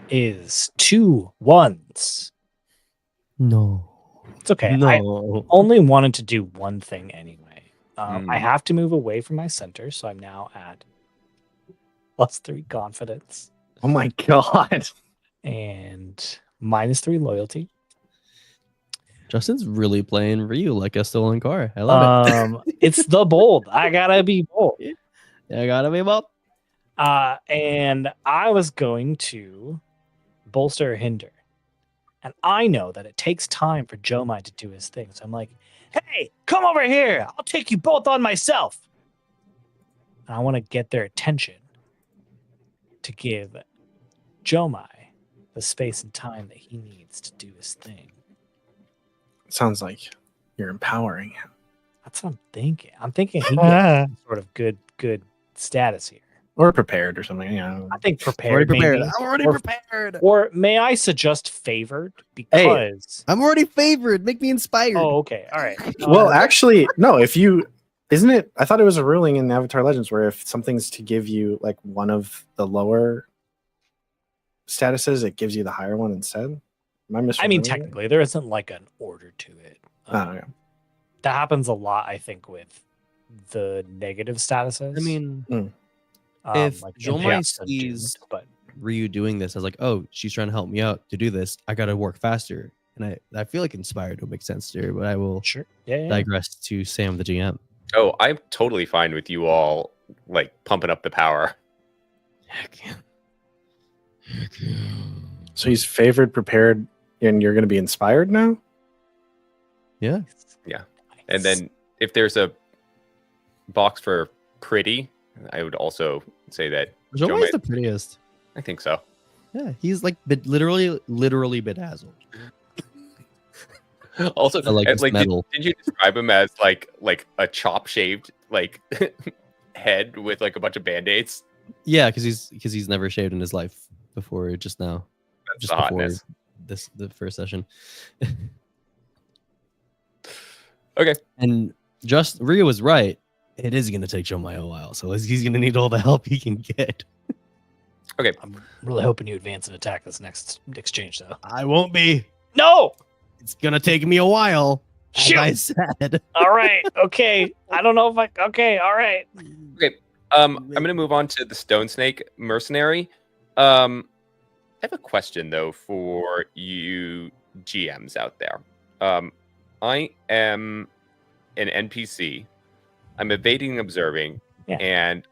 is 2 1s. No. It's okay. I No. only wanted to do one thing anyway. I have to move away from my center, so I'm now at +3 confidence Oh my god! and -3 loyalty. Justin's really playing Ryu like a stolen car. I love it. It's the bold. I gotta be bold. I gotta be bold. And I was going to bolster or hinder. And I know that it takes time for Jomai to do his thing. So I'm like, hey, come over here. I'll take you both on myself. And I want to get their attention to give Jomai the space and time that he needs to do his thing. Sounds like you're empowering him. That's what I'm thinking. I'm thinking he gets some sort of good status here. Or prepared or something. I think Already prepared. prepared. Maybe. I'm already Or- prepared. Or may I suggest favored? Because I'm already favored. Make me inspired. oh, okay, all right. Well, actually, no. If you, isn't it? I thought it was a ruling in Avatar Legends where if something's to give you like one of the lower statuses, it gives you the higher one instead. Am I I mean, misremembering it? technically, there isn't like an order to it. Oh, yeah. That happens a lot, I think, with the negative statuses. I mean, if like Jomai Imperials are sees- doomed, but Ryu doing this, I was like, oh, she's trying to help me out to do this. I got to work faster. And I feel like inspired would make sense to her, but I will sure, yeah. digress to Sam, the GM. Oh, I'm totally fine with you all like pumping up the power. Heck yeah. So he's favored, prepared, and you're going to be inspired now? Yeah. And then if there's a box for pretty, I would also say that Jomai's Jomai- the prettiest. I think so. Yeah, he's like literally bedazzled. Also, I like this did metal. you describe him as like a chop shaved like head with like a bunch of band-aids? Yeah, because he's never shaved in his life before just now. That's Just the before hotness. the first session. Okay. And just Ryu was right. It is going to take Jomai a while, so he's going to need all the help he can get. I'm really hoping you advance and attack this next exchange, though. I won't be. No. It's going to take me a while. As Shoot. I said. All right. Okay. I don't know if I. Okay. All right. I'm gonna move on to the Stone Snake mercenary. I have a question though for you GMs out there. I am an NPC. I'm evading and observing, Yeah. and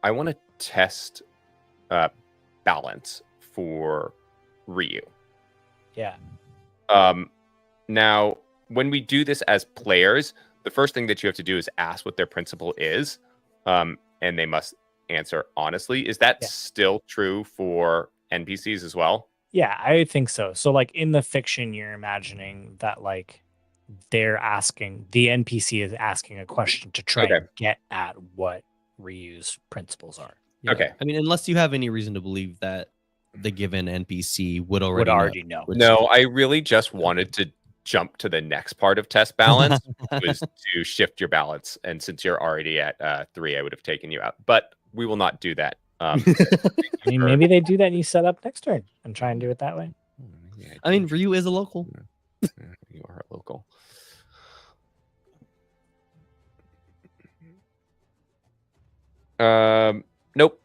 I want to test balance for Ryu. Yeah. Now, when we do this as players, the first thing that you have to do is ask what their principle is, and they must answer honestly. Is that Yeah. still true for NPCs as well? Yeah, I think so. So, like in the fiction, you're imagining that like they're asking the NPC is asking a question to try Okay. and get at what Ryu's principles are. Yeah. Okay. I mean, unless you have any reason to believe that the given NPC would already know. know. Which- No, I really just wanted to jump to the next part of test balance, was to shift your balance. And since you're already at 3, I would have taken you out. But we will not do that. I mean, maybe they do that and you set up next turn and try and do it that way. I mean, Ryu is a local. You are a local. Nope.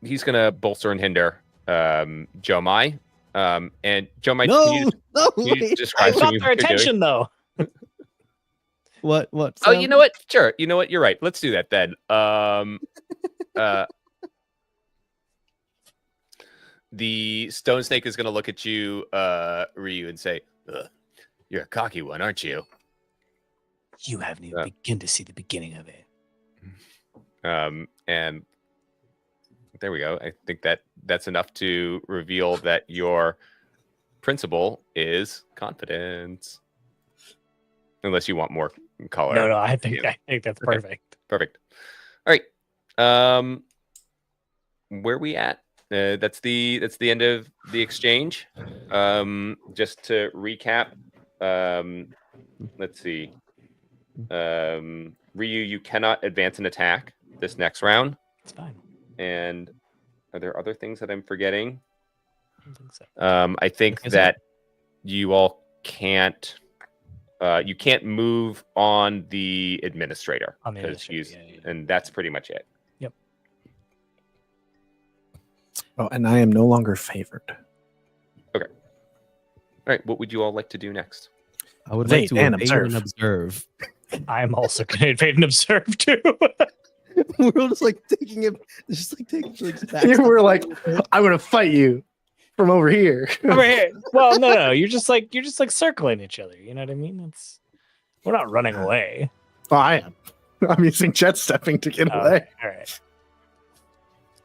He's gonna bolster and hinder Jomai. And Jomai, can you wait. describe I to got me their what you're doing? attention though. What? Oh, Sam? you know what? Sure. You know what? You're right. Let's do that then. The Stone Snake is gonna look at you, Ryu, and say, "Ugh, you're a cocky one, aren't you?" You haven't even Yeah. begun to see the beginning of it. And there we go. I think that's enough to reveal that your principle is confidence. Unless you want more color. No, I think Yeah. I think that's Okay. perfect. Perfect. All right. Where we at? That's the end of the exchange. Just to recap. Let's see. Ryu, you cannot advance an attack this next round. It's fine. And are there other things that I'm forgetting? I don't think so. I think think so. that you all can't. You can't move on the administrator On the because administrator, yeah. and that's pretty much it. Oh, and I am no longer favored. All right, what would you all like to do next? I would like Evade to and evade and observe. I'm also going to invade and observe too. We're all just like taking it, just like taking like back. You were like, I'm going to fight you from over here. Over here. Well, no. You're just like circling each other. You know what I mean? We're not running away. Oh, I am. I'm using jet stepping to get Oh, away. all right.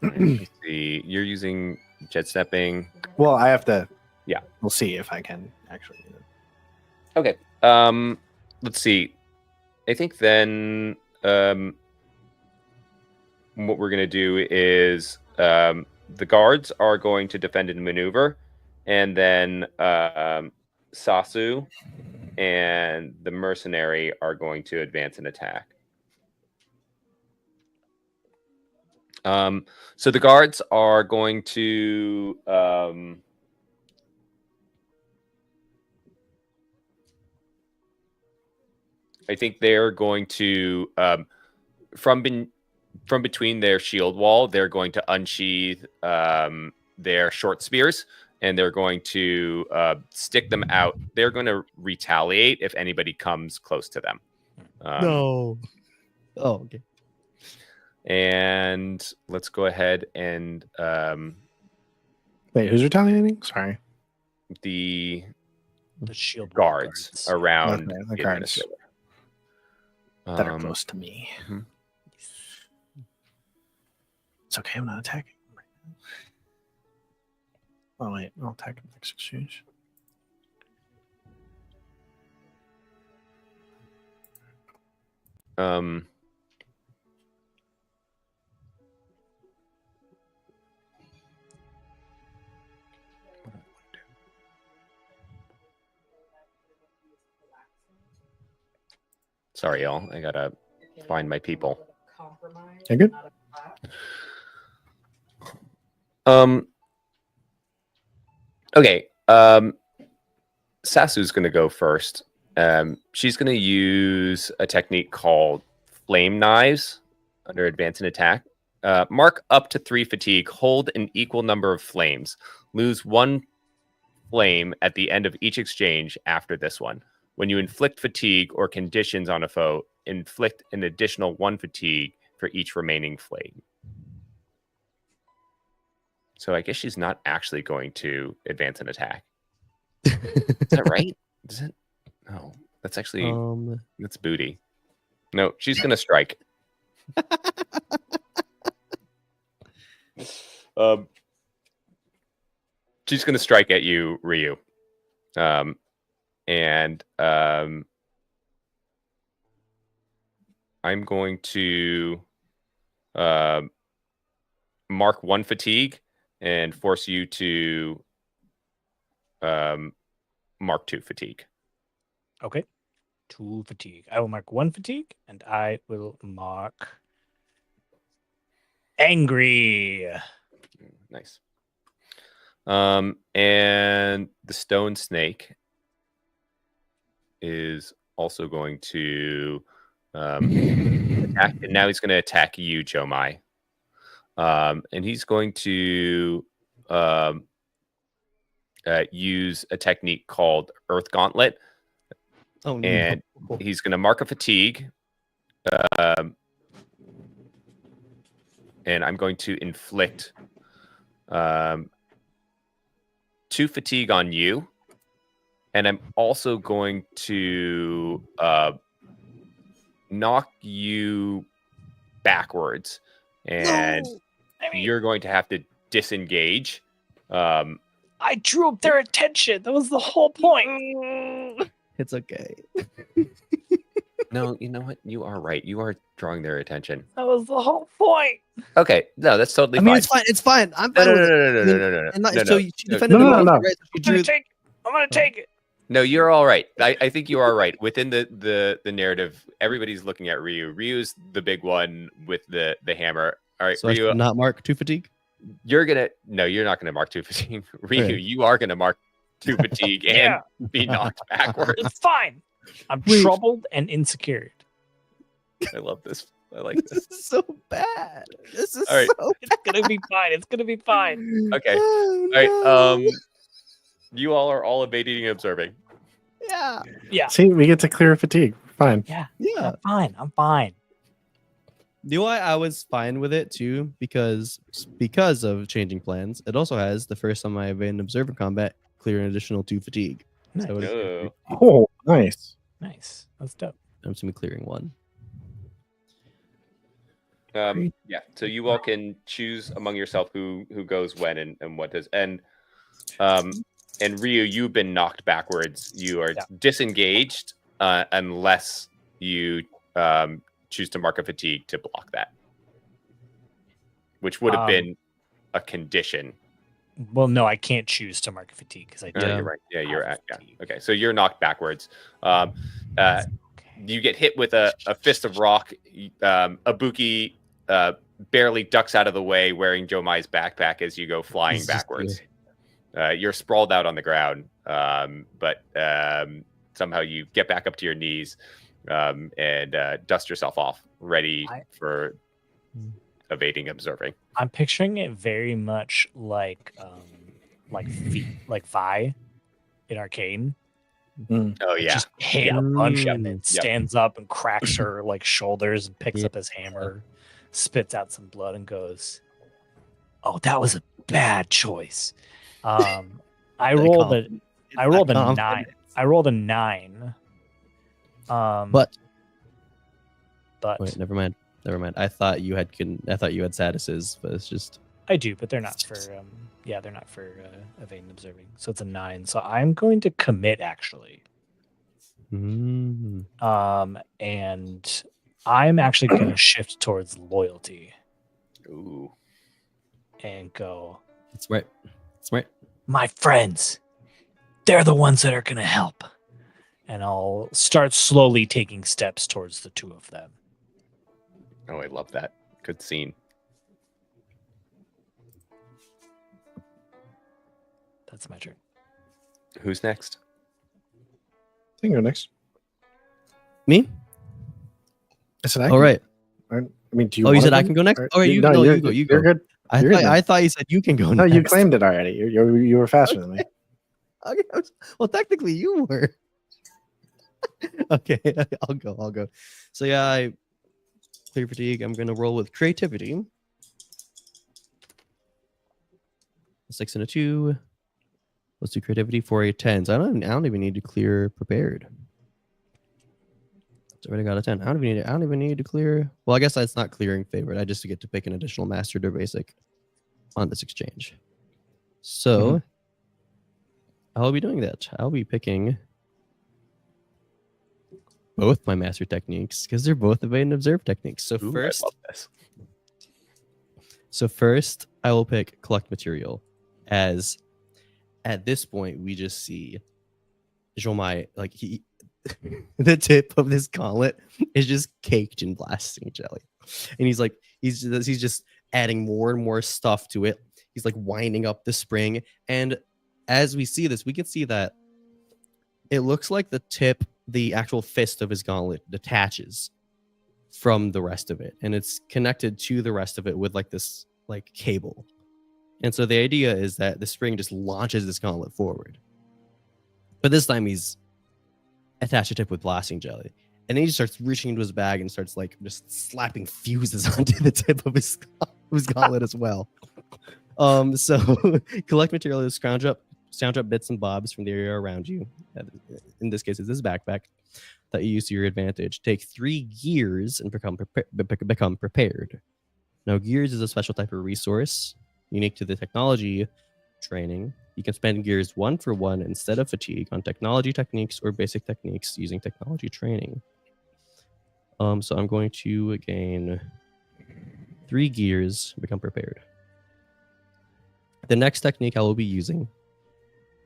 Let's see, you're using jet stepping. Well, I have to. Yeah. We'll see if I can actually. Okay. Let's see. I think then what we're gonna do is the guards are going to defend and maneuver, and then Sasu and the mercenary are going to advance and attack. So the guards are going to I think they're going to from between their shield wall, they're going to unsheath their short spears, and they're going to stick them out. They're going to retaliate if anybody comes close to them. No. Oh, okay. And let's go ahead and Wait, who's retaliating? Sorry. the shield wall guards around Okay, the the guards administrator. that are close to me. mhm. It's okay. I'm not attacking. Oh wait, I'll attack him next exchange. Sorry, y'all. I gotta find my people. You good? Okay. Sasu's gonna go first. She's gonna use a technique called flame knives under advance and attack. Mark up to 3 fatigue. Hold an equal number of flames. Lose 1 flame at the end of each exchange after this one. When you inflict fatigue or conditions on a foe, inflict an additional 1 fatigue for each remaining flame. So I guess she's not actually going to advance and attack. Is that right? Is it? No, that's actually that's booty. No, she's gonna strike. She's gonna strike at you, Ryu. And I'm going to mark 1 fatigue and force you to mark 2 fatigue. Okay. 2 fatigue. I will mark 1 fatigue, and I will mark angry. Nice. And the stone snake is also going to attack, and now he's going to attack you, Jomai. And he's going to use a technique called Earth Gauntlet. Oh, and no. He's going to mark a fatigue. And I'm going to inflict 2 fatigue on you. And I'm also going to knock you backwards. And you're going to have to disengage. I drew up their attention. That was the whole point. It's okay. No, you know what? You are right. You are drawing their attention. That was the whole point. Okay, no, that's totally I mean, fine. it's fine. It's fine. I'm No, fine no, with no, it. no, no, no, no, no, And not- no, so no. she defended No, the no, most, no. right? So she drew. I'm gonna take it. No, you're all right. I think you are right. Within the narrative, everybody's looking at Ryu. Ryu's the big one with the hammer. All right, So I Ryu, should not mark 2 fatigue. you're not gonna mark 2 fatigue. Ryu, Okay. you are gonna mark 2 fatigue and Yeah. be knocked backwards. It's fine. I'm Wait. troubled and insecure. I love this. I like This this. is so bad. This is All right. so It's gonna be fine. It's gonna be fine. Okay. Oh, All right. no. You all are all evading and observing. Yeah. Yeah. See, we get to clear fatigue. Fine. Yeah. Yeah. I'm fine. You know why I was fine with it too? Because of changing plans, it also has the first time I evade and observe in combat, clear an additional 2 fatigue. Nice. So No. Oh, nice. Nice. That's dope. I'm just gonna be clearing 1. Yeah. So you all can choose among yourself who goes when and what does. And Ryu, you've been knocked backwards. You are Yeah. disengaged unless you choose to mark a fatigue to block that, which would have been a condition. Well, no, I can't choose to mark fatigue because I Yeah, did. you're right. Yeah, you're have at. Yeah. fatigue. Okay, so you're knocked backwards. Okay. You get hit with a fist of rock. Ibuki barely ducks out of the way, wearing Jomai's backpack as you go flying He's just backwards. You're sprawled out on the ground, but somehow you get back up to your knees. and dust yourself off, ready I- for evading, observing. I'm picturing it very much like Vi in Arcane. Oh yeah, Just hit Yeah. a bunch and then Yep. stands up and cracks her like shoulders and picks Yeah. up his hammer, spits out some blood and goes, "Oh, that was a bad choice." I rolled a confident. 9. I rolled a 9. But but wait, never mind. I thought you had statuses, but it's just I do, but they're not for they're not for evading observing. So it's a 9. So I'm going to commit actually. mm, And I'm actually going to shift towards loyalty Ooh. and go, it's right. It's right. my friends, they're the ones that are going to help. And I'll start slowly taking steps towards the two of them. Oh, I love that. Good scene. That's my turn. Who's next? I think you're next. Me? I said, All right. I mean, do you? Oh, you wanna said I can go next? Or- All right, you no, go. you're, You go. You You're go. good. I You're good now. thought you said you can go. No, next. you claimed it already. You were faster than me. Okay, well, technically, you were. Okay, I'll go. So yeah, I clear fatigue. I'm gonna roll with creativity. A 6 and a 2. Let's do creativity for a 10. So I don't even need to clear prepared. It's already got a 10. I don't even need to clear. Well, I guess that's not clearing favorite. I just get to pick an additional mastered or basic on this exchange. So I'll be doing that. I'll be picking both my master techniques because they're both evade and observe techniques. So Ooh, first, I love this. first I will pick collect material, as at this point we just see Jomai, like the tip of this gauntlet is just caked in blasting jelly, and he's just adding more and more stuff to it. He's like winding up the spring, and as we see this, we can see that it looks like the tip, the actual fist of his gauntlet, detaches from the rest of it, and it's connected to the rest of it with like this like cable. And so the idea is that the spring just launches this gauntlet forward, but this time he's attached a tip with blasting jelly, and then he just starts reaching into his bag and starts like just slapping fuses onto the tip of his gauntlet as well. So collect material is scrounge up bits and bobs from the area around you. In this case, it's this backpack that you use to your advantage. Take 3 gears and become prepared. Now, gears is a special type of resource unique to the technology training. You can spend gears 1 for 1 instead of fatigue on technology techniques or basic techniques using technology training. So I'm going to gain 3 gears, become prepared. The next technique I will be using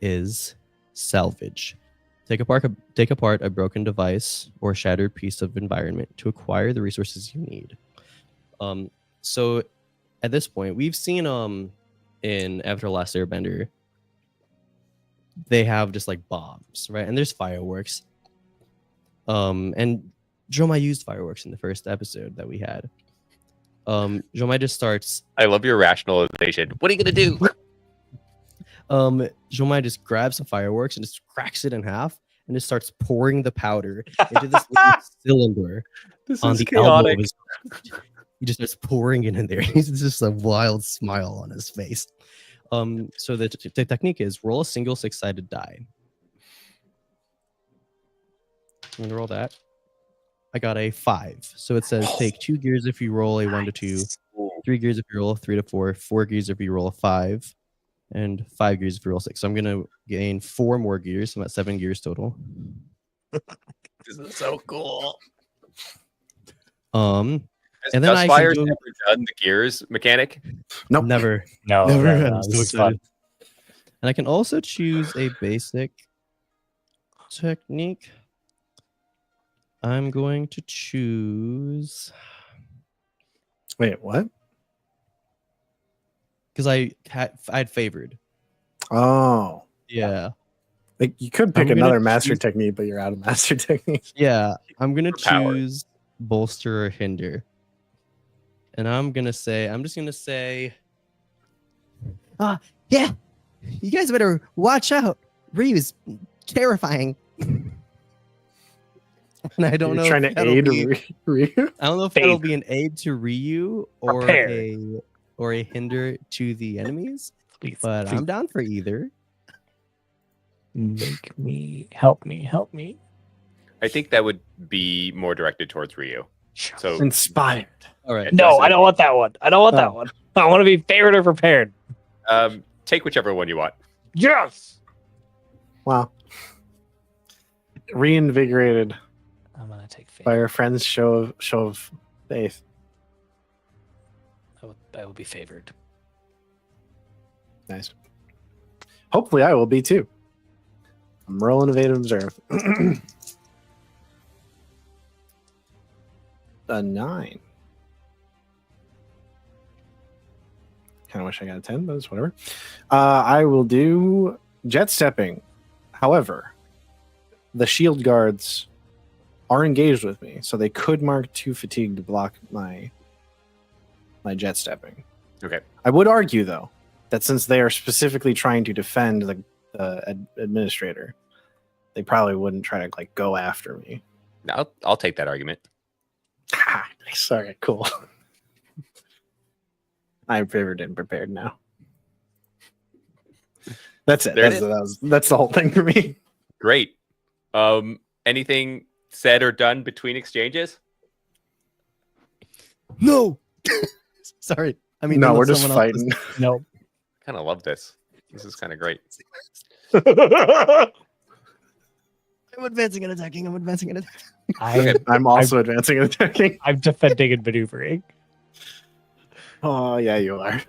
is salvage. Take apart a broken device or shattered piece of environment to acquire the resources you need. So at this point, we've seen in Avatar: Last Airbender, they have just like bombs, right? And there's fireworks. And Jomai used fireworks in the first episode that we had. Jomai just starts. I love your rationalization. What are you gonna do? Jomai just grabs some fireworks and just cracks it in half and just starts pouring the powder into this little cylinder This on is the elbow chaotic. of his. He just starts pouring it in there. He's just a wild smile on his face. So the technique is roll a single 6-sided die. I'm gonna roll that. I got a 5. So it says take 2 gears if you roll a 1 to 2, 3 gears if you roll a 3 to 4, 4 gears if you roll a 5, and 5 gears if you roll 6. So I'm gonna gain 4 more gears. I'm at 7 gears total. This is so cool. And then I can Dustfire's do- never done the gears mechanic. Nope. never. No, Never. no, I'm this so is fun. excited. And I can also choose a basic technique. I'm going to choose Wait, what? because I had favored. Oh, Yeah. Like you could pick I'm gonna another master choose- technique, but you're out of master technique. Yeah, I'm gonna For power. choose bolster or hinder, and I'm just gonna say, yeah, you guys better watch out. Ryu's terrifying, and I don't You're know trying if to that'll aid be, Ryu. I don't know if that'll be an aid to Ryu Prepare. or a hinder to the enemies, Please, but please I'm down for either. help me. I think that would be more directed towards Ryu. So Inspired. All right. No, Justin, I don't want that one. I don't want that Oh. one. I want to be favored or prepared. take whichever one you want. Yes. Wow. Reinvigorated I'm gonna take by favored. our friend's show of faith. I will be favored. Nice. Hopefully, I will be too. I'm rolling evade and observe. A 9. Kind of wish I got a 10, but it's whatever. I will do jet stepping. However, the shield guards are engaged with me, so they could mark 2 fatigue to block my jet stepping. Okay. I would argue, though, that since they are specifically trying to defend the administrator, they probably wouldn't try to like go after me. I'll take that argument. Nice. All right, cool. I'm favored and prepared now. That's it. There it That's the whole thing for me. Great. Anything said or done between exchanges? No. Sorry. I mean, No, unless we're just someone else is- fighting. No. Kind of love this. This is kind of great. I'm advancing and attacking. I'm also advancing and attacking. I'm defending and maneuvering. Oh, yeah, you are.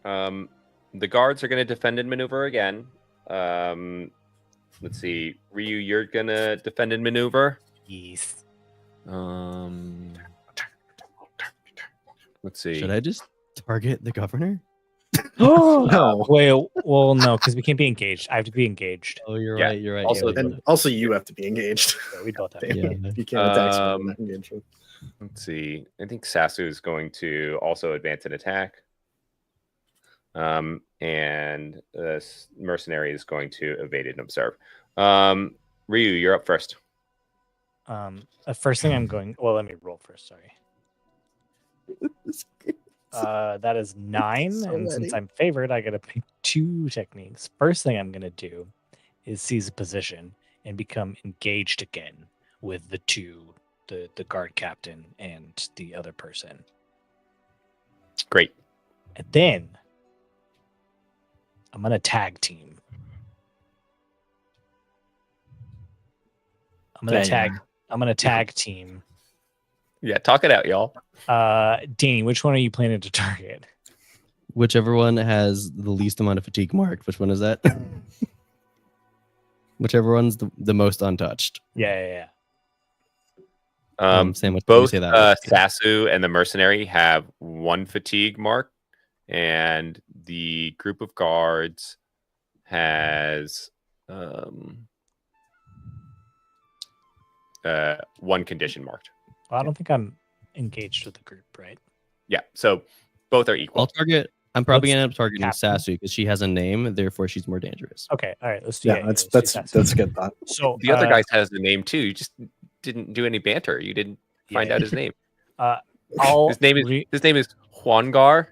The guards are going to defend and maneuver again. Let's see. Ryu, you're going to defend and maneuver. Yes. Let's see. Should I just target the governor? No. Wait. Well, no, because we can't be engaged. I have to be engaged. Oh, you're Yeah. right. You're right. Also, yeah, And also, you have to be engaged. Yeah, we both have. Damn, Yeah. You can't attack someone you're not engaged with. Let's see. I think Sasu is going to also advance and attack. And the mercenary is going to evade and observe. Ryu, you're up first. First thing I'm going. Well, let me roll first. Sorry. That is 9, So and since ready. I'm favored, I gotta pick 2 techniques. First thing I'm gonna do is seize a position and become engaged again with the guard captain and the other person, Great. and then I'm gonna tag team. I'm gonna tag team. Yeah, talk it out, y'all. Danny, which one are you planning to target? Whichever one has the least amount of fatigue marked. Which one is that? Whichever one's the most untouched. Yeah. Sam, what did you Both say that was? Sasu and the mercenary have 1 fatigue mark, and the group of guards has 1 condition marked. Well, I don't think I'm engaged with the group, right? Yeah, so both are equal. I'm probably Let's gonna end up targeting captain. Sasu because she has a name, therefore she's more dangerous. Okay, all right. Let's do Yeah, let's that's do that. that's a good thought. So The other guy has the name too. You just didn't do any banter. You didn't find out his name. I'll His name is Juangar.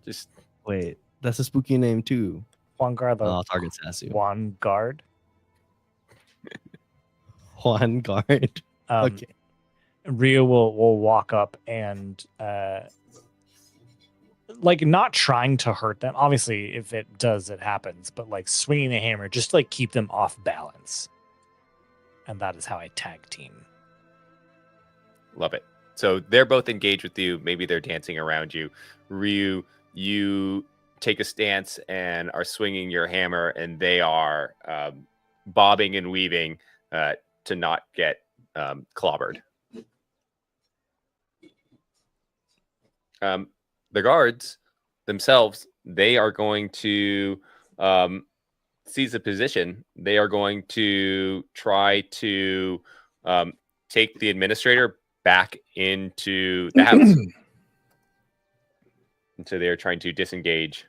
Just Wait, that's a spooky name too. Juangar the I'll target Sasu. Juan Guard. Juan Guard. Okay. Rio will walk up and like not trying to hurt them. Obviously, if it does, it happens. But like swinging the hammer, just to, like keep them off balance. And that is how I tag team. love it. So they're both engaged with you. Maybe they're dancing around you. Ryu, you take a stance and are swinging your hammer, and they are bobbing and weaving to not get clobbered. the guards themselves, they are going to seize a position. They are going to try to take the administrator back into the house. And so they're trying to disengage.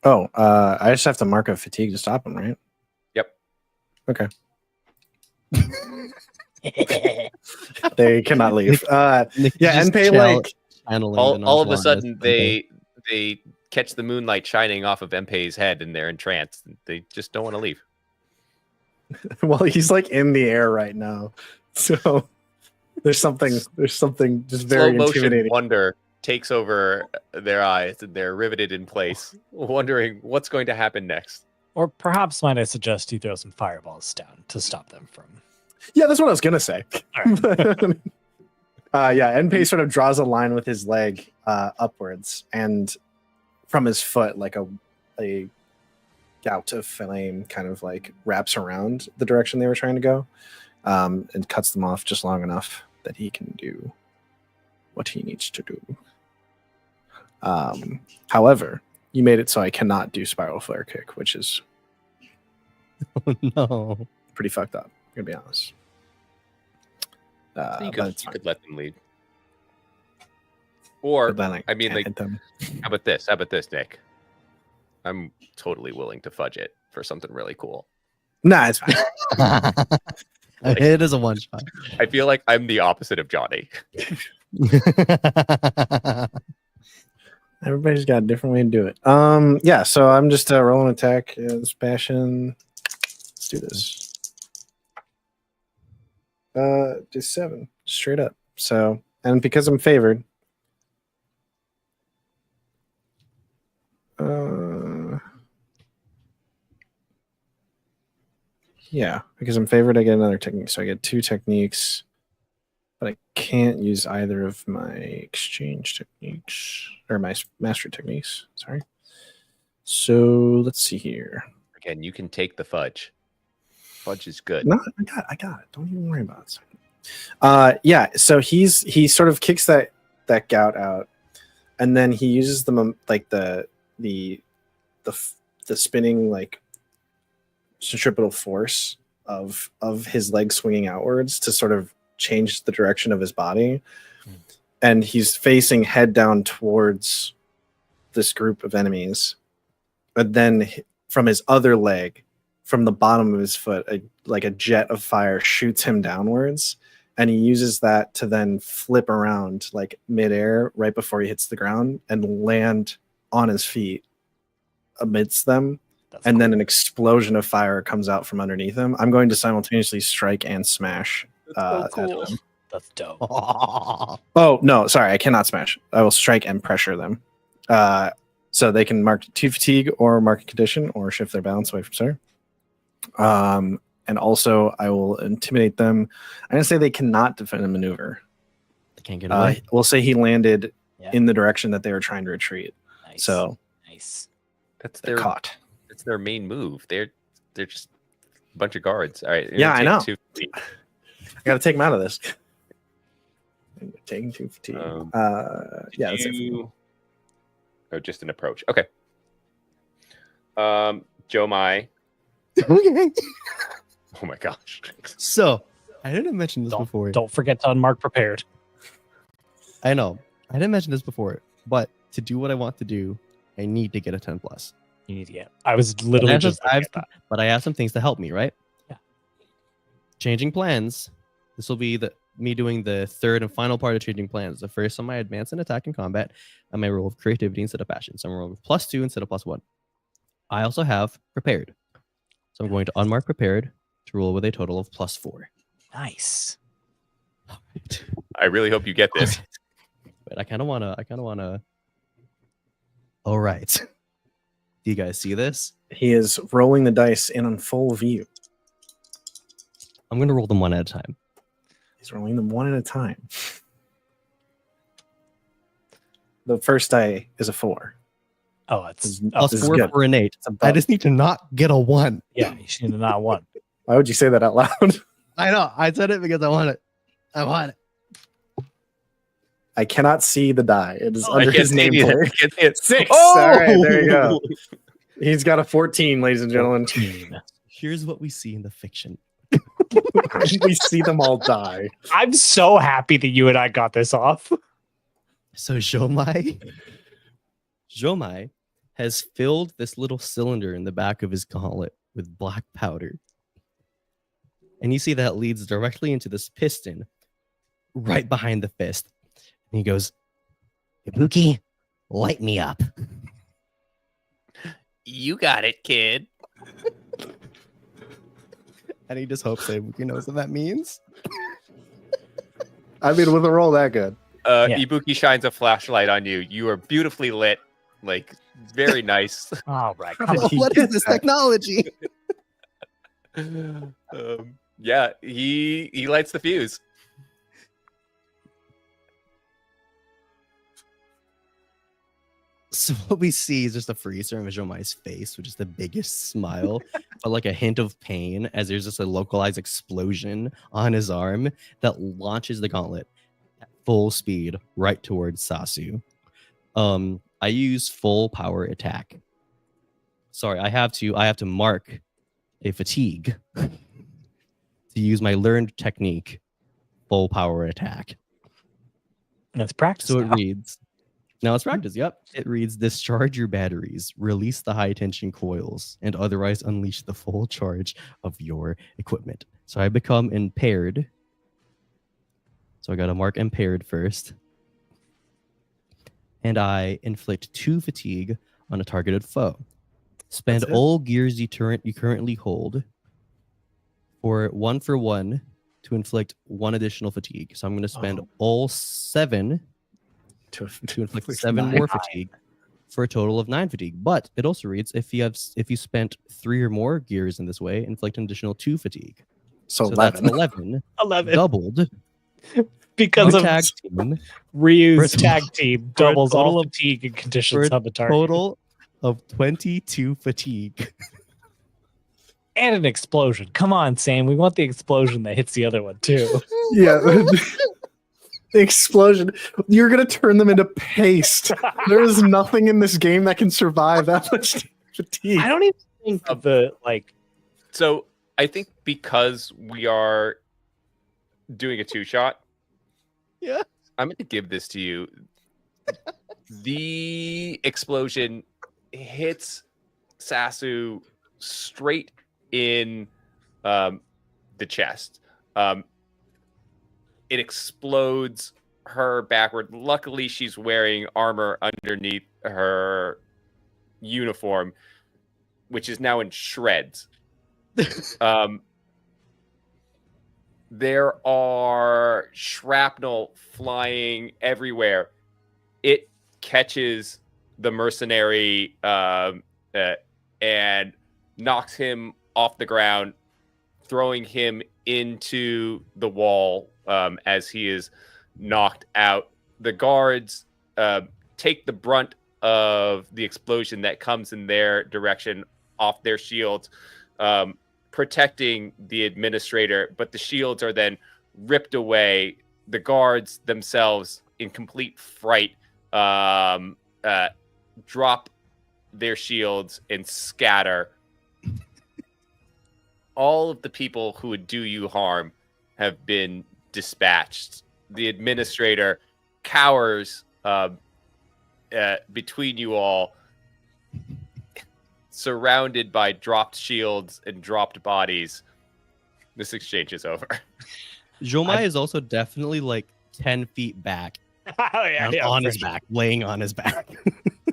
Oh, I just have to mark a fatigue to stop him, right? Yep. Okay. They cannot leave. Yeah, Enpei like all of a sudden they catch the moonlight shining off of Enpei's head and they're entranced. They just don't want to leave. well, he's like in the air right now, so there's something just very Slow motion intimidating. wonder takes over their eyes and they're riveted in place, wondering what's going to happen next. Or perhaps might I suggest you throw some fireballs down to stop them from. Yeah, that's what I was gonna say. All right. Yeah, Enpei sort of draws a line with his leg upwards, and from his foot, like a gout of flame kind of like wraps around the direction they were trying to go, and cuts them off just long enough that he can do what he needs to do. However, you made it so I cannot do spiral flare kick, which is Oh, no. pretty fucked up. I'm gonna be honest. You But it's you fine. could let them leave. Or, But then I mean, can't like, hit them. how about this? How about this, Nick? I'm totally willing to fudge it for something really cool. Nah, it's fine. It is a one shot. I feel like I'm the opposite of Johnny. Everybody's got a different way to do it. Yeah, so I'm just rolling attack. This passion. Let's do this. Just 7, straight up. So, and because I'm favored, yeah, because I'm favored, I get another technique. So I get 2 techniques, but I can't use either of my exchange techniques or my mastery techniques. Sorry. So let's see here. Again, you can take the fudge. Fudge is good. No, I got it. Don't even worry about it. Yeah. So he sort of kicks that gout out, and then he uses the spinning like centripetal force of his leg swinging outwards to sort of change the direction of his body, and he's facing head down towards this group of enemies, but then from his other leg, from the bottom of his foot, like a jet of fire shoots him downwards, and he uses that to then flip around like midair right before he hits the ground and land on his feet amidst them. That's And cool. then an explosion of fire comes out from underneath him. I'm going to simultaneously strike and smash. That's so at cool. them. That's dope. Oh, no, sorry, I cannot smash. I will strike and pressure them. So they can mark 2 fatigue or mark a condition or shift their balance away from center. And also I will intimidate them. I'm going to say they cannot defend a maneuver. They can't get away. We'll say he landed Yeah. in the direction that they were trying to retreat. Nice. So Nice. That's they're their caught. That's their main move. They're just a bunch of guards. All right. you're Yeah, gonna I take know. 2 feet. I got to take him out of this. I'm taking 2 fatigue. Yeah, that's it. for me. Oh, just an approach. Okay. Joe Mai. Okay. Oh my gosh. So I didn't mention this before. Don't forget to unmark prepared. I know. I didn't mention this before, but to do what I want to do, I need to get a 10 plus. You need to get. I was literally just looking at that. But I have some things to help me, right? Yeah. Changing plans. This will be me doing the third and final part of changing plans. The first on my advance and attack and combat, and my roll of creativity instead of passion. So I'm rolling with +2 instead of +1. I also have prepared. So I'm going to unmark prepared to roll with a total of +4. Nice. I really hope you get this. But I kind of wanna. All right. Do you guys see this? He is rolling the dice in on full view. I'm gonna roll them one at a time. He's rolling them one at a time. The first die is a 4. Oh, it's Plus this is 4 good. for an 8. It's above. I just need to not get a 1. yeah. You should have not won. Why would you say that out loud? I know. I said it because I want it. I want it. I cannot see the die. It is Oh, under I can't his see it either. nameplate. I can't see it. 6. Oh! All right, there you go. He's got a 14, ladies and gentlemen. 14. Here's what we see in the fiction. We see them all die. I'm so happy that you and I got this off. So Jomai has filled this little cylinder in the back of his gauntlet with black powder. And you see that leads directly into this piston right behind the fist. And he goes, Ibuki, light me up. You got it, kid. And he just hopes that Ibuki knows what that means. I mean, with a roll that good. Yeah. Ibuki shines a flashlight on you. You are beautifully lit. Like, very nice. All right. How Come did on. he What get is this that? technology? Yeah, he lights the fuse. So what we see is just a freeze frame of Jomai's face, which is the biggest smile, but like a hint of pain as there's just a localized explosion on his arm that launches the gauntlet at full speed right towards Sasu. I use full power attack. Sorry, I have to mark a fatigue to use my learned technique, full power attack. That's practice. So it now. reads. Now it's practice. Yep. It reads, discharge your batteries, release the high tension coils, and otherwise unleash the full charge of your equipment. So I become impaired. So I got to mark impaired first. And I inflict 2 fatigue on a targeted foe. Spend That's it? all gears you currently hold for 1 for 1 to inflict 1 additional fatigue. So I'm going to spend all 7 to inflict 7 more fatigue for a total of 9 fatigue. But it also reads, if you spent 3 or more gears in this way, inflict an additional 2 fatigue. So That's 11. 11 11 doubled. because of Tag team Ryu's for a tag team doubles total all of- fatigue and for conditions a on the target. total of 22 fatigue. And an explosion. Come on, Sam. We want the explosion that hits the other one too. Yeah. The explosion. You're going to turn them into paste. There is nothing in this game that can survive that much fatigue. I don't even think of the like. So I think because we are doing a 2-shot, Yeah. I'm going to give this to you. The explosion hits Sasu straight in the chest. It explodes her backward. Luckily, she's wearing armor underneath her uniform, which is now in shreds. There are shrapnel flying everywhere. It catches the mercenary and knocks him off the ground, throwing him into the wall as he is knocked out. The guards take the brunt of the explosion that comes in their direction off their shields, protecting the administrator, but the shields are then ripped away. The guards themselves, in complete fright, drop their shields and scatter. All of the people who would do you harm have been dispatched. The administrator cowers between you all, surrounded by dropped shields and dropped bodies. This exchange is over. Jomai is also definitely like 10 feet back Oh yeah, yeah, on for his sure. back, laying on his back.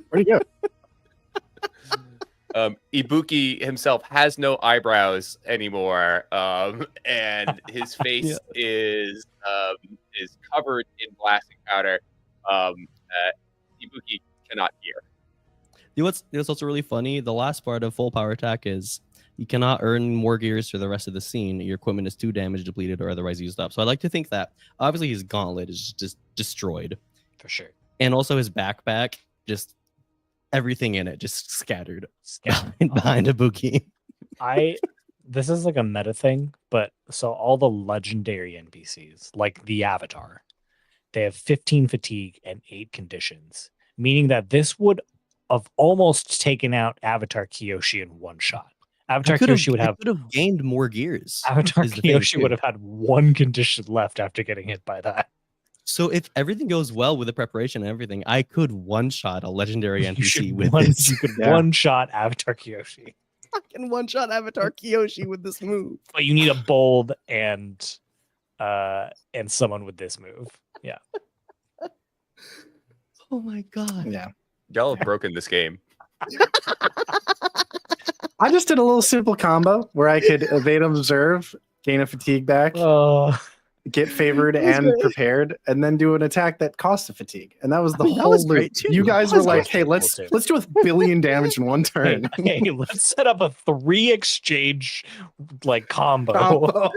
Where'd he go? Ibuki himself has no eyebrows anymore, and his face is covered in blasting powder. Ibuki cannot hear. You know what's also really funny? The last part of full power attack is you cannot earn more gears for the rest of the scene. Your equipment is too damaged, depleted, or otherwise used up. So I like to think that obviously his gauntlet is just destroyed, For sure. and also his backpack, just everything in it just scattered Yeah. behind Ibuki. This is like a meta thing, but so all the legendary NPCs, like the Avatar, They have 15 fatigue and 8 conditions, meaning that this would have almost taken out Avatar Kyoshi in one shot. Avatar Kyoshi would have gained more gears. Avatar is the thing, Kyoshi too. would have had 1 condition left after getting hit by that. So if everything goes well with the preparation and everything, I could one-shot a legendary You NPC should with one, this. you could Yeah. one-shot Avatar Kyoshi. Fucking one-shot Avatar Kyoshi with this move. But you need a bold and someone with this move. Yeah. Oh my god. Yeah. Y'all have broken this game. I just did a little simple combo where I could evade observe, gain a fatigue back, get favored That was and great. prepared, and then do an attack that costs a fatigue. And that was the I mean, that whole was loop. great, too. You guys That were was like, awesome. "Hey, let's Cool, too. let's do 1,000,000,000 damage in one Hey, turn." hey, let's set up a 3 exchange like combo. Combo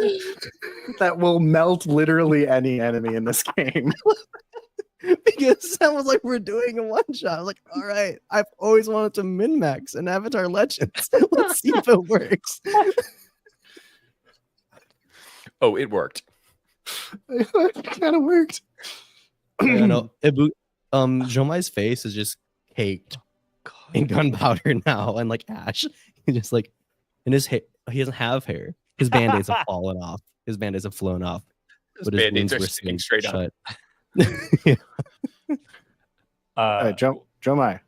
that will melt literally any enemy in this game. Because that was like, we're doing a one-shot. I was like, all right, I've always wanted to min-max in Avatar Legends. Let's see if it works. Oh, it worked. It kind of worked. I know. Jomai's face is just caked in gunpowder now and like ash. He's just like, in his hair, he doesn't have hair. His band-aids have fallen off. His band-aids have flown off. Those But his band-aids wounds are were sticking sealed straight up. shut. All right, Joe Mai,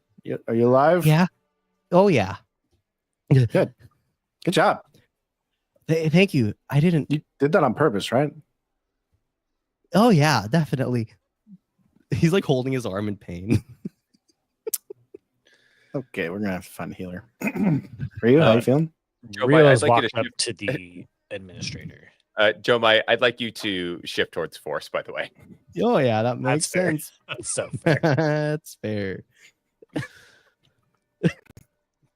are you alive? Yeah. Oh yeah. Good job. Thank you. I didn't. You did that on purpose, right? Oh yeah, definitely. He's like holding his arm in pain. Okay, we're gonna have to find a healer. For you, how you feeling? Joe Mai, Rio's I'd like you walked to up to the administrator. Joe Mai, I'd like you to shift towards force, by the way. Oh yeah, that makes That's fair. sense. That's so fair. That's fair.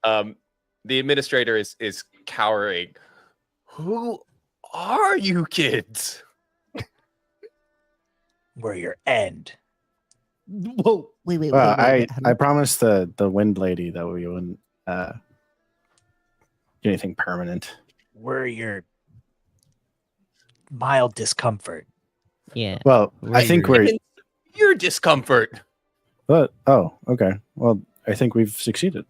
The administrator is cowering. Who are you kids? We're your end. Whoa! Wait. I promised the wind lady that we wouldn't do anything permanent. We're your mild discomfort. Yeah. Well, I Right, think right. we're. Your discomfort. But okay. Well, I think we've succeeded.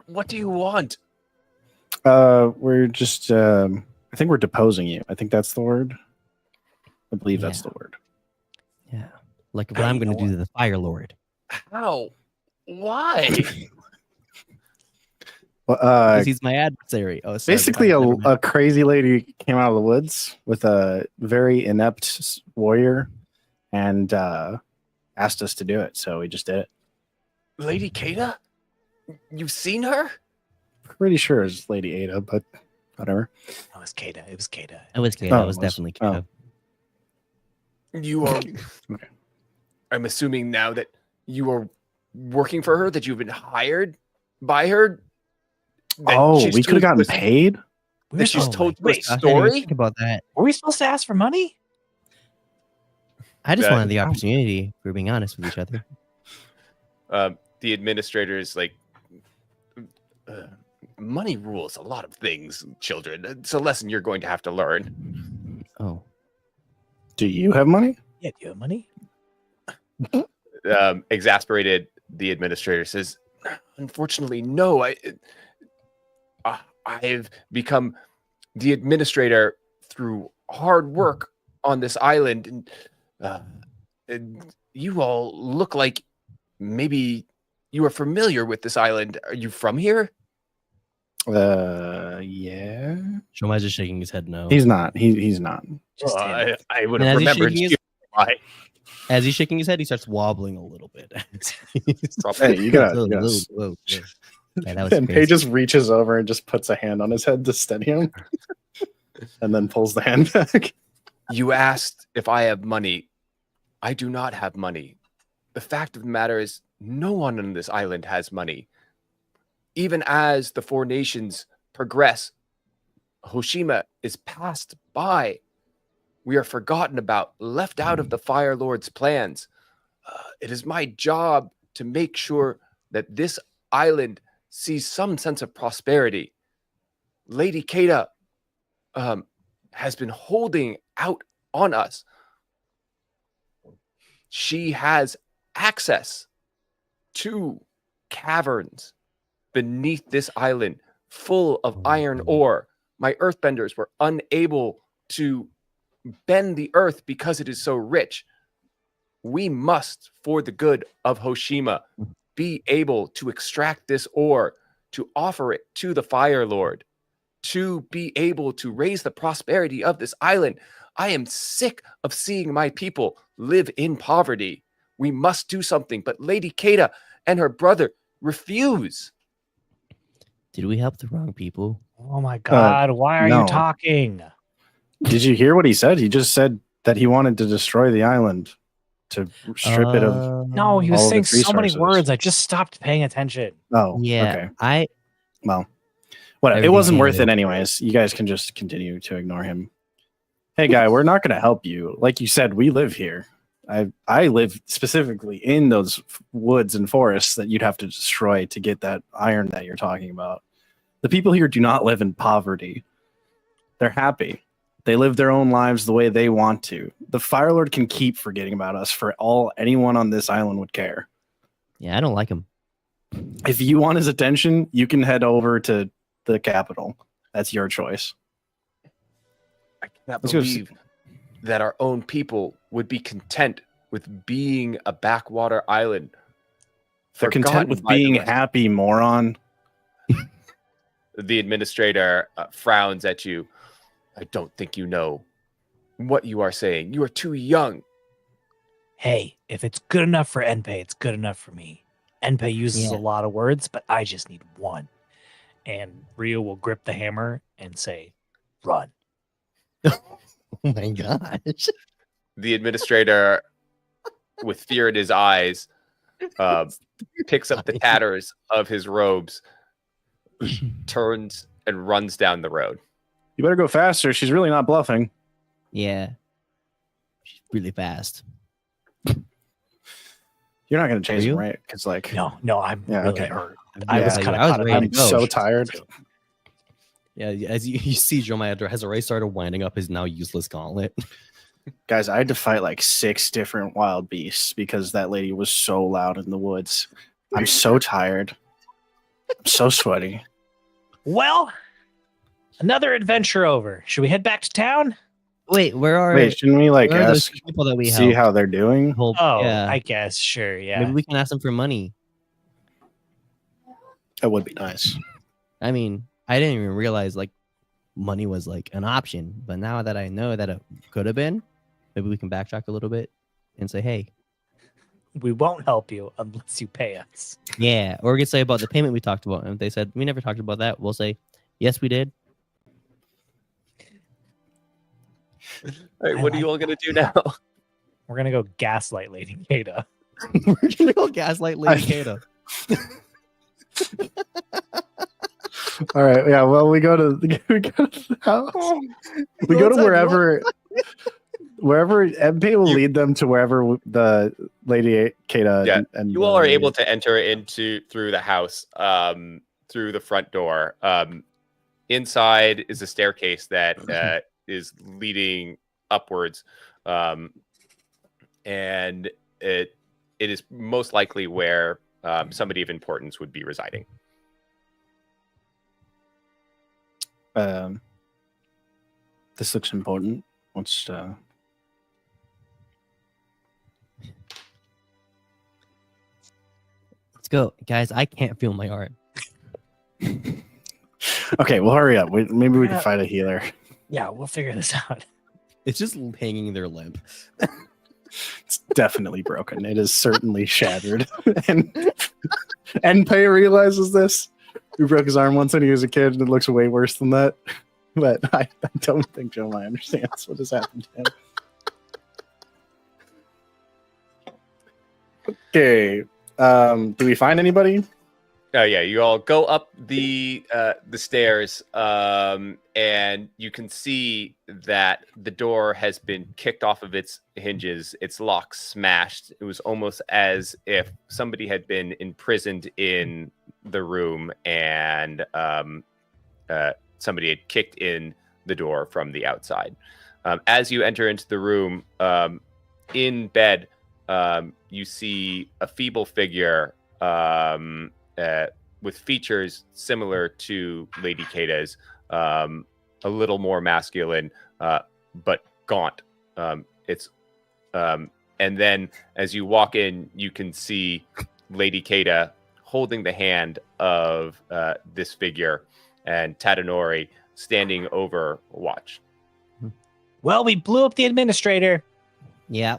What do you want? We're just. I think we're deposing you. I think that's the word. I believe that's Yeah. the word. Yeah. Like what I'm you going to know do to the Fire Lord. How? Why? Well, 'Cause he's my adversary. Oh, sorry, basically, never mind. a crazy lady came out of the woods with a very inept warrior, and asked us to do it. So we just did it. Lady Kada? You've seen her? Pretty sure it's Lady Ada, but whatever. It was Kada. It was Kada. I was kidding. Oh, I was it was- definitely oh. kidding. You are. Okay. I'm assuming now that you are working for her, that you've been hired by her. that Oh, she's we could have told gotten you a- paid. That she's Oh told my you a gosh, I didn't even story. think about that. Were we supposed to ask for money? I just That- wanted the opportunity. If we're being honest with each other. The administrator is like, money rules a lot of things, children. It's a lesson you're going to have to learn. Oh. Do you have money? Yeah, do you have money? Exasperated, the administrator says, unfortunately, no. I've become the administrator through hard work on this island, and you all look like maybe you are familiar with this island. Are you from here? Yeah. Shomai's just shaking his head no. He's not. He's not. Just him. I would And have as he's remembered shaking his- you. Why? As he's shaking his head, he starts wobbling a little bit. Hey, you gotta. Whoa, You gotta whoa, whoa. Yeah, that was and crazy. Paige just reaches over and just puts a hand on his head to steady him, and then pulls the hand back. You asked if I have money. I do not have money. The fact of the matter is, no one on this island has money. Even as the four nations progress, Hoshima is passed by. We are forgotten about, left out of the Fire Lord's plans. It is my job to make sure that this island sees some sense of prosperity. Lady Kada has been holding out on us she has access to caverns beneath this island full of iron ore. My earthbenders were unable to bend the earth because it is so rich. We must, for the good of Hoshima, be able to extract this ore, to offer it to the Fire Lord, to be able to raise the prosperity of this island. I am sick of seeing my people live in poverty. We must do something, but Lady Kada and her brother refuse. Did we help the wrong people? Oh my God! Why are no. you talking? Did you hear what he said? He just said that he wanted to destroy the island to strip it of. No, he was all of saying its so many resources. words. I just stopped paying attention. Oh, Yeah, okay. Well, whatever. It Everything's wasn't worth handled. it anyways. You guys can just continue to ignore him. Hey, guy, we're not going to help you. Like you said, we live here. I live specifically in those woods and forests that you'd have to destroy to get that iron that you're talking about. The people here do not live in poverty. They're happy. They live their own lives the way they want to. The Fire Lord can keep forgetting about us for all anyone on this island would care. Yeah, I don't like him. If you want his attention, you can head over to the capital. That's your choice. I cannot Let's go believe that our own people would be content with being a backwater island. They're content forgotten with by the being rest. happy, moron. The administrator frowns at you. I don't think you know what you are saying. You are too young. Hey, if it's good enough for Enpei, it's good enough for me. Enpei uses Yeah. a lot of words, but I just need one. And Ryu will grip the hammer and say, "Run." Oh my gosh. The administrator, with fear in his eyes, picks up the tatters of his robes, turns and runs down the road. You better go faster. She's really not bluffing. Yeah. She's really fast. You're not going to chase Are him, you? right? Because, like, No, I'm Yeah, really okay. hurt. I was Yeah, kind I was of ready to I'm go. so tired. Yeah, as you see, Jeremiah has already started winding up his now useless gauntlet. Guys, I had to fight like 6 different wild beasts because that lady was so loud in the woods. I'm so tired. I'm so sweaty. Well, another adventure over. Should we head back to town? Wait, where are, Wait, shouldn't we like where are those ask, people that we see helped? how they're doing? Hold- Oh, yeah. I guess. Sure. Yeah. Maybe we can ask them for money. That would be nice. I mean, I didn't even realize like money was like an option, but now that I know that it could have been, maybe we can backtrack a little bit and say, hey, We won't help you unless you pay us. yeah, or we could say about the payment we talked about. And if they said we never talked about that, we'll say, yes, we did. All right, what are you all going to do now? We're going to go gaslight Lady Kada. We're gonna go gaslight Lady Kada. All right. Yeah. Well, we go to the house. We go to wherever Empay will lead them to wherever the Lady Kada. Yeah, and You all are able to enter through the house, through the front door. Inside is a staircase that is leading upwards, and it is most likely where somebody of importance would be residing. This looks important. Let's Let's go, guys. I can't feel my art. Okay, well, hurry up. Maybe we can find a healer. Yeah, we'll figure this out. It's just hanging their limp. It's definitely broken. It is certainly shattered. And Pei realizes this. He broke his arm once when he was a kid, and it looks way worse than that. But I don't think Jeremiah understands what has happened to him. Okay. Do we find anybody? Oh yeah, you all go up the stairs, and you can see that the door has been kicked off of its hinges, its lock smashed. It was almost as if somebody had been imprisoned in the room, and somebody had kicked in the door from the outside. As you enter into the room, in bed, you see a feeble figure with features similar to Lady Kata's, a little more masculine, but gaunt. And then as you walk in, you can see Lady Kata holding the hand of this figure, and Tadanori standing over watch. Well, we blew up the administrator. Yeah.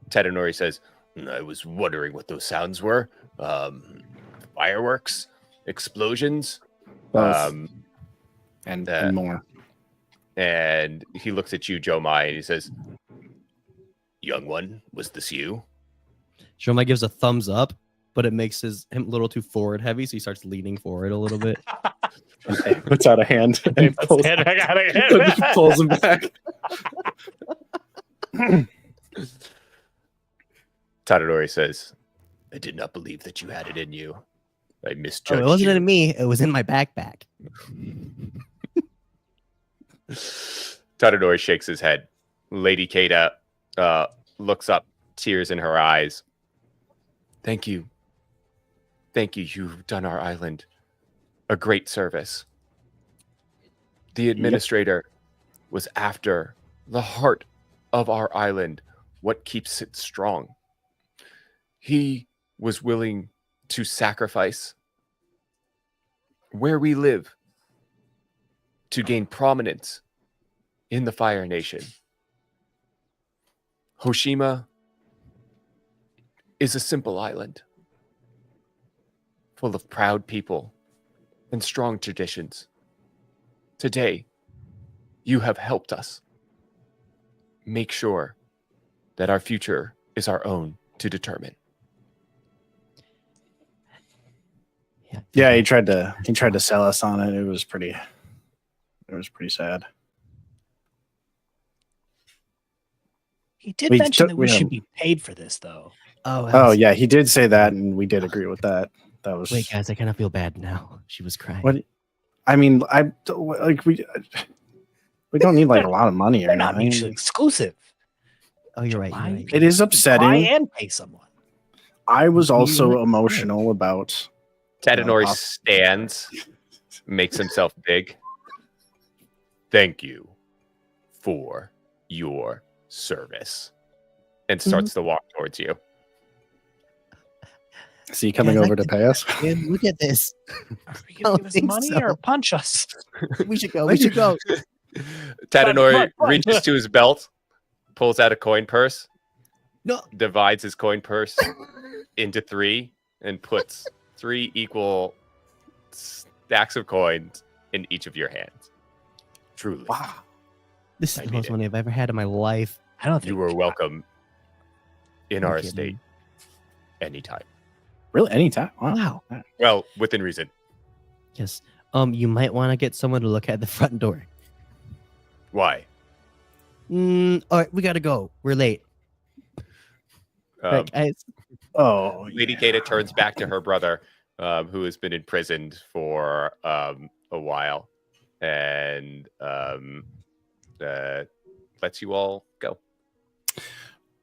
Tadanori says, I was wondering what those sounds were. Fireworks, explosions, and more. And he looks at you, Jomai, and he says, young one, was this you? Jomai gives a thumbs up, but it makes him a little too forward heavy, so he starts leaning forward a little bit. He puts out a hand and pulls him back. Tadadori says, I did not believe that you had it in you. I misjudged It wasn't you. in me. It was in my backpack. Tadadori shakes his head. Lady Kata looks up, tears in her eyes. Thank you. Thank you. You've done our island a great service. The administrator was after the heart of our island, what keeps it strong. He was willing to sacrifice where we live to gain prominence in the Fire Nation. Hoshima is a simple island full of proud people and strong traditions. Today, you have helped us make sure that our future is our own to determine. Yeah, he tried to sell us on it. It was pretty sad. He did We mention took- that we we, should um, be paid for this, though. Oh yeah, he did say that, and we did agree with that. That was Wait, guys, I kind of feel bad now. She was crying. what. I mean, we don't need like a lot of money or They're not anything. mutually exclusive. Oh, you're right. You're Why? right. It is Buy upsetting. and pay someone. I was You also were- emotional about. Tadanori Awesome. stands, makes himself big. Thank you for your service. And starts to walk towards you. Is he coming Guys, over to pay us? Dude, look at this. Are you I gonna don't give us think money so. or punch us? We should go. We should go. Tadanori Run. reaches to his belt, pulls out a coin purse, No. divides his coin purse into 3, and puts 3 equal stacks of coins in each of your hands. Truly. Wow. This I is the need most it. money I've ever had in my life. I don't think You were welcome in Are you our kidding estate me? anytime. Really? Anytime? Wow. Wow. Well, within reason. Yes. You might want to get someone to look at the front door. Why? All right, we gotta go. We're late. Right, guys. Oh, Lady Kata turns back to her brother, who has been imprisoned for a while, and lets you all go.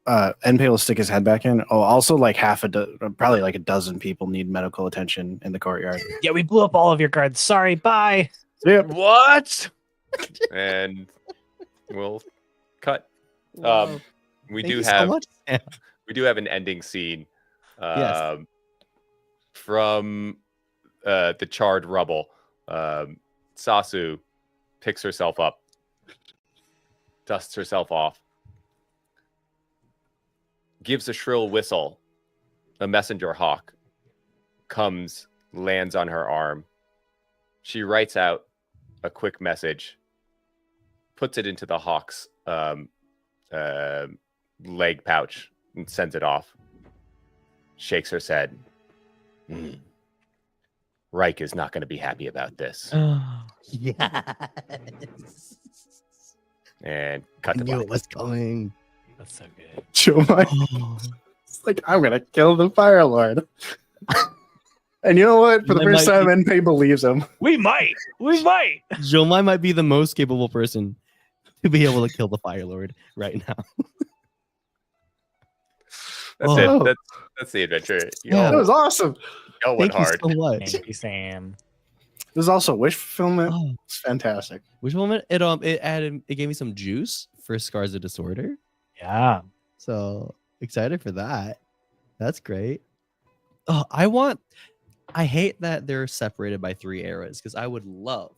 NP will stick his head back in. Oh, also like probably like a dozen people need medical attention in the courtyard. Yeah, we blew up all of your guards. Sorry, bye. Yep. What? And we'll cut. Wow. We Thank do you have so much. Sam. we do have an ending scene Yes. from the charred rubble. Sasu picks herself up, dusts herself off, gives a shrill whistle. A messenger hawk comes, lands on her arm. She writes out a quick message, puts it into the hawk's leg pouch, and sends it off. Shakes her head. Reich is not going to be happy about this. Yes. And cut I to knew black. it was coming. That's so good. Joe Mike. It's like, I'm gonna kill the Fire Lord. And you know what? For the That first might time, NP believes him. We might. We might. Jomai might be the most capable person to be able to kill the Fire Lord right now. That's Oh. it. That's the adventure. Yeah. That was awesome. Y'all went Thank you hard. so much. Thank you, Sam. There's also wish fulfillment. Oh, It's fantastic. which moment? It gave me some juice for Scars of Disorder. Yeah. So excited for that. That's great. Oh, I hate that they're separated by 3 eras because I would love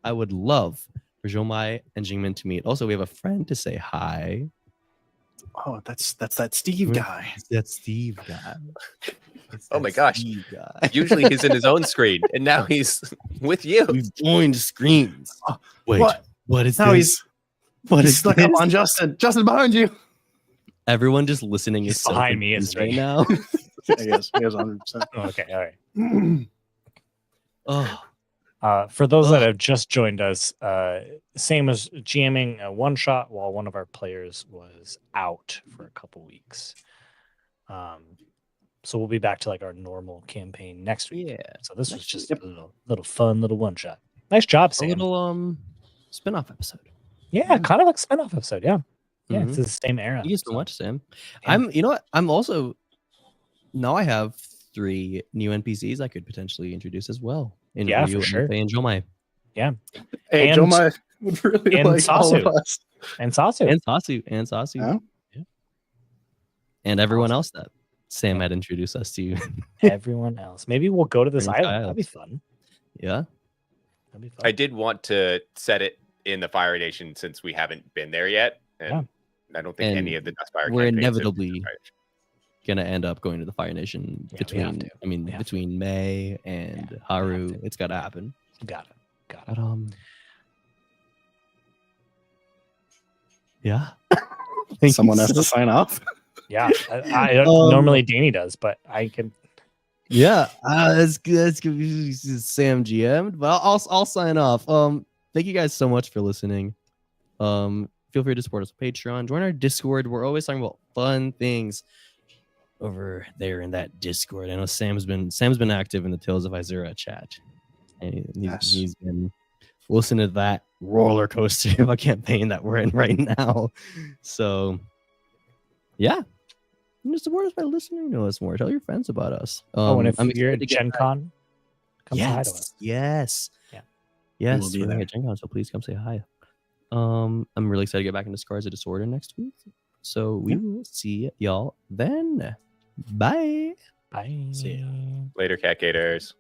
for Jomai and Jingmin to meet. Also, we have a friend to say hi. Oh, that's that Steve guy. It's that Steve guy. It's Oh my that gosh. Steve guy. Usually he's in his own screen, and now he's with you. We've joined screens. Wait, What? what is Now this? he's is stuck this? up on Justin. Justin behind you. Everyone just listening He's is so behind me, confused isn't right he? now. I guess he has 100%. Okay. All right. Oh, For those that Ugh. have just joined us, Sam was GMing a one shot while one of our players was out for a couple weeks. So we'll be back to like our normal campaign next week. yeah. So this was Next just week. a little fun little one shot. Nice job, A Sam. little spin-off episode. Yeah, kind of like spin-off episode. Yeah. Yeah, Mhm. it's the same era. Thank you so so- much, Sam. Yeah. You know what? I'm also now I have 3 new NPCs I could potentially introduce as well. In Yeah, Ryu, for sure. Anpe, and Jomai. Hey, And- Joe Mai would really and like all of Sasu. us. And Sasu. And Sasu. Yeah. And everyone else that Sam had introduced us to. Everyone else. Maybe we'll go to this Bring island. That'd be Kyle. fun. Yeah. That'd be fun. I did want to set it in the Fire Nation since we haven't been there yet, and I don't think And any of the Dustfire we're campaigns have been inevitably to Fire Nation. Gonna end up going to the Fire Nation Yeah, we have between to. I mean We have between May and we Haru. have to. It's gotta happen. Got it. But yeah. Thank Someone you has so- to sign off. Yeah. I don't, Um, normally Danny does, but I can. Yeah, that's good. That's good. This is Sam GM, but I'll sign off. Thank you guys so much for listening. Feel free to support us on Patreon. Join our Discord. We're always talking about fun things over there in that Discord. I know Sam's been active in the Tales of Izura chat, and Yes. he's been listening to that roller coaster of a campaign that we're in right now. So, yeah. You know, support us by listening to us more. Tell your friends about us. And if I'm you're excited at to get Gen back- Con, come say hi to us. Yes. Yeah. Yes. will be We're there. at Gen Con, so please come say hi. I'm really excited to get back into Scars of Disorder next week. So we will see y'all then. Bye. Bye. See ya. Later, Cat Gators.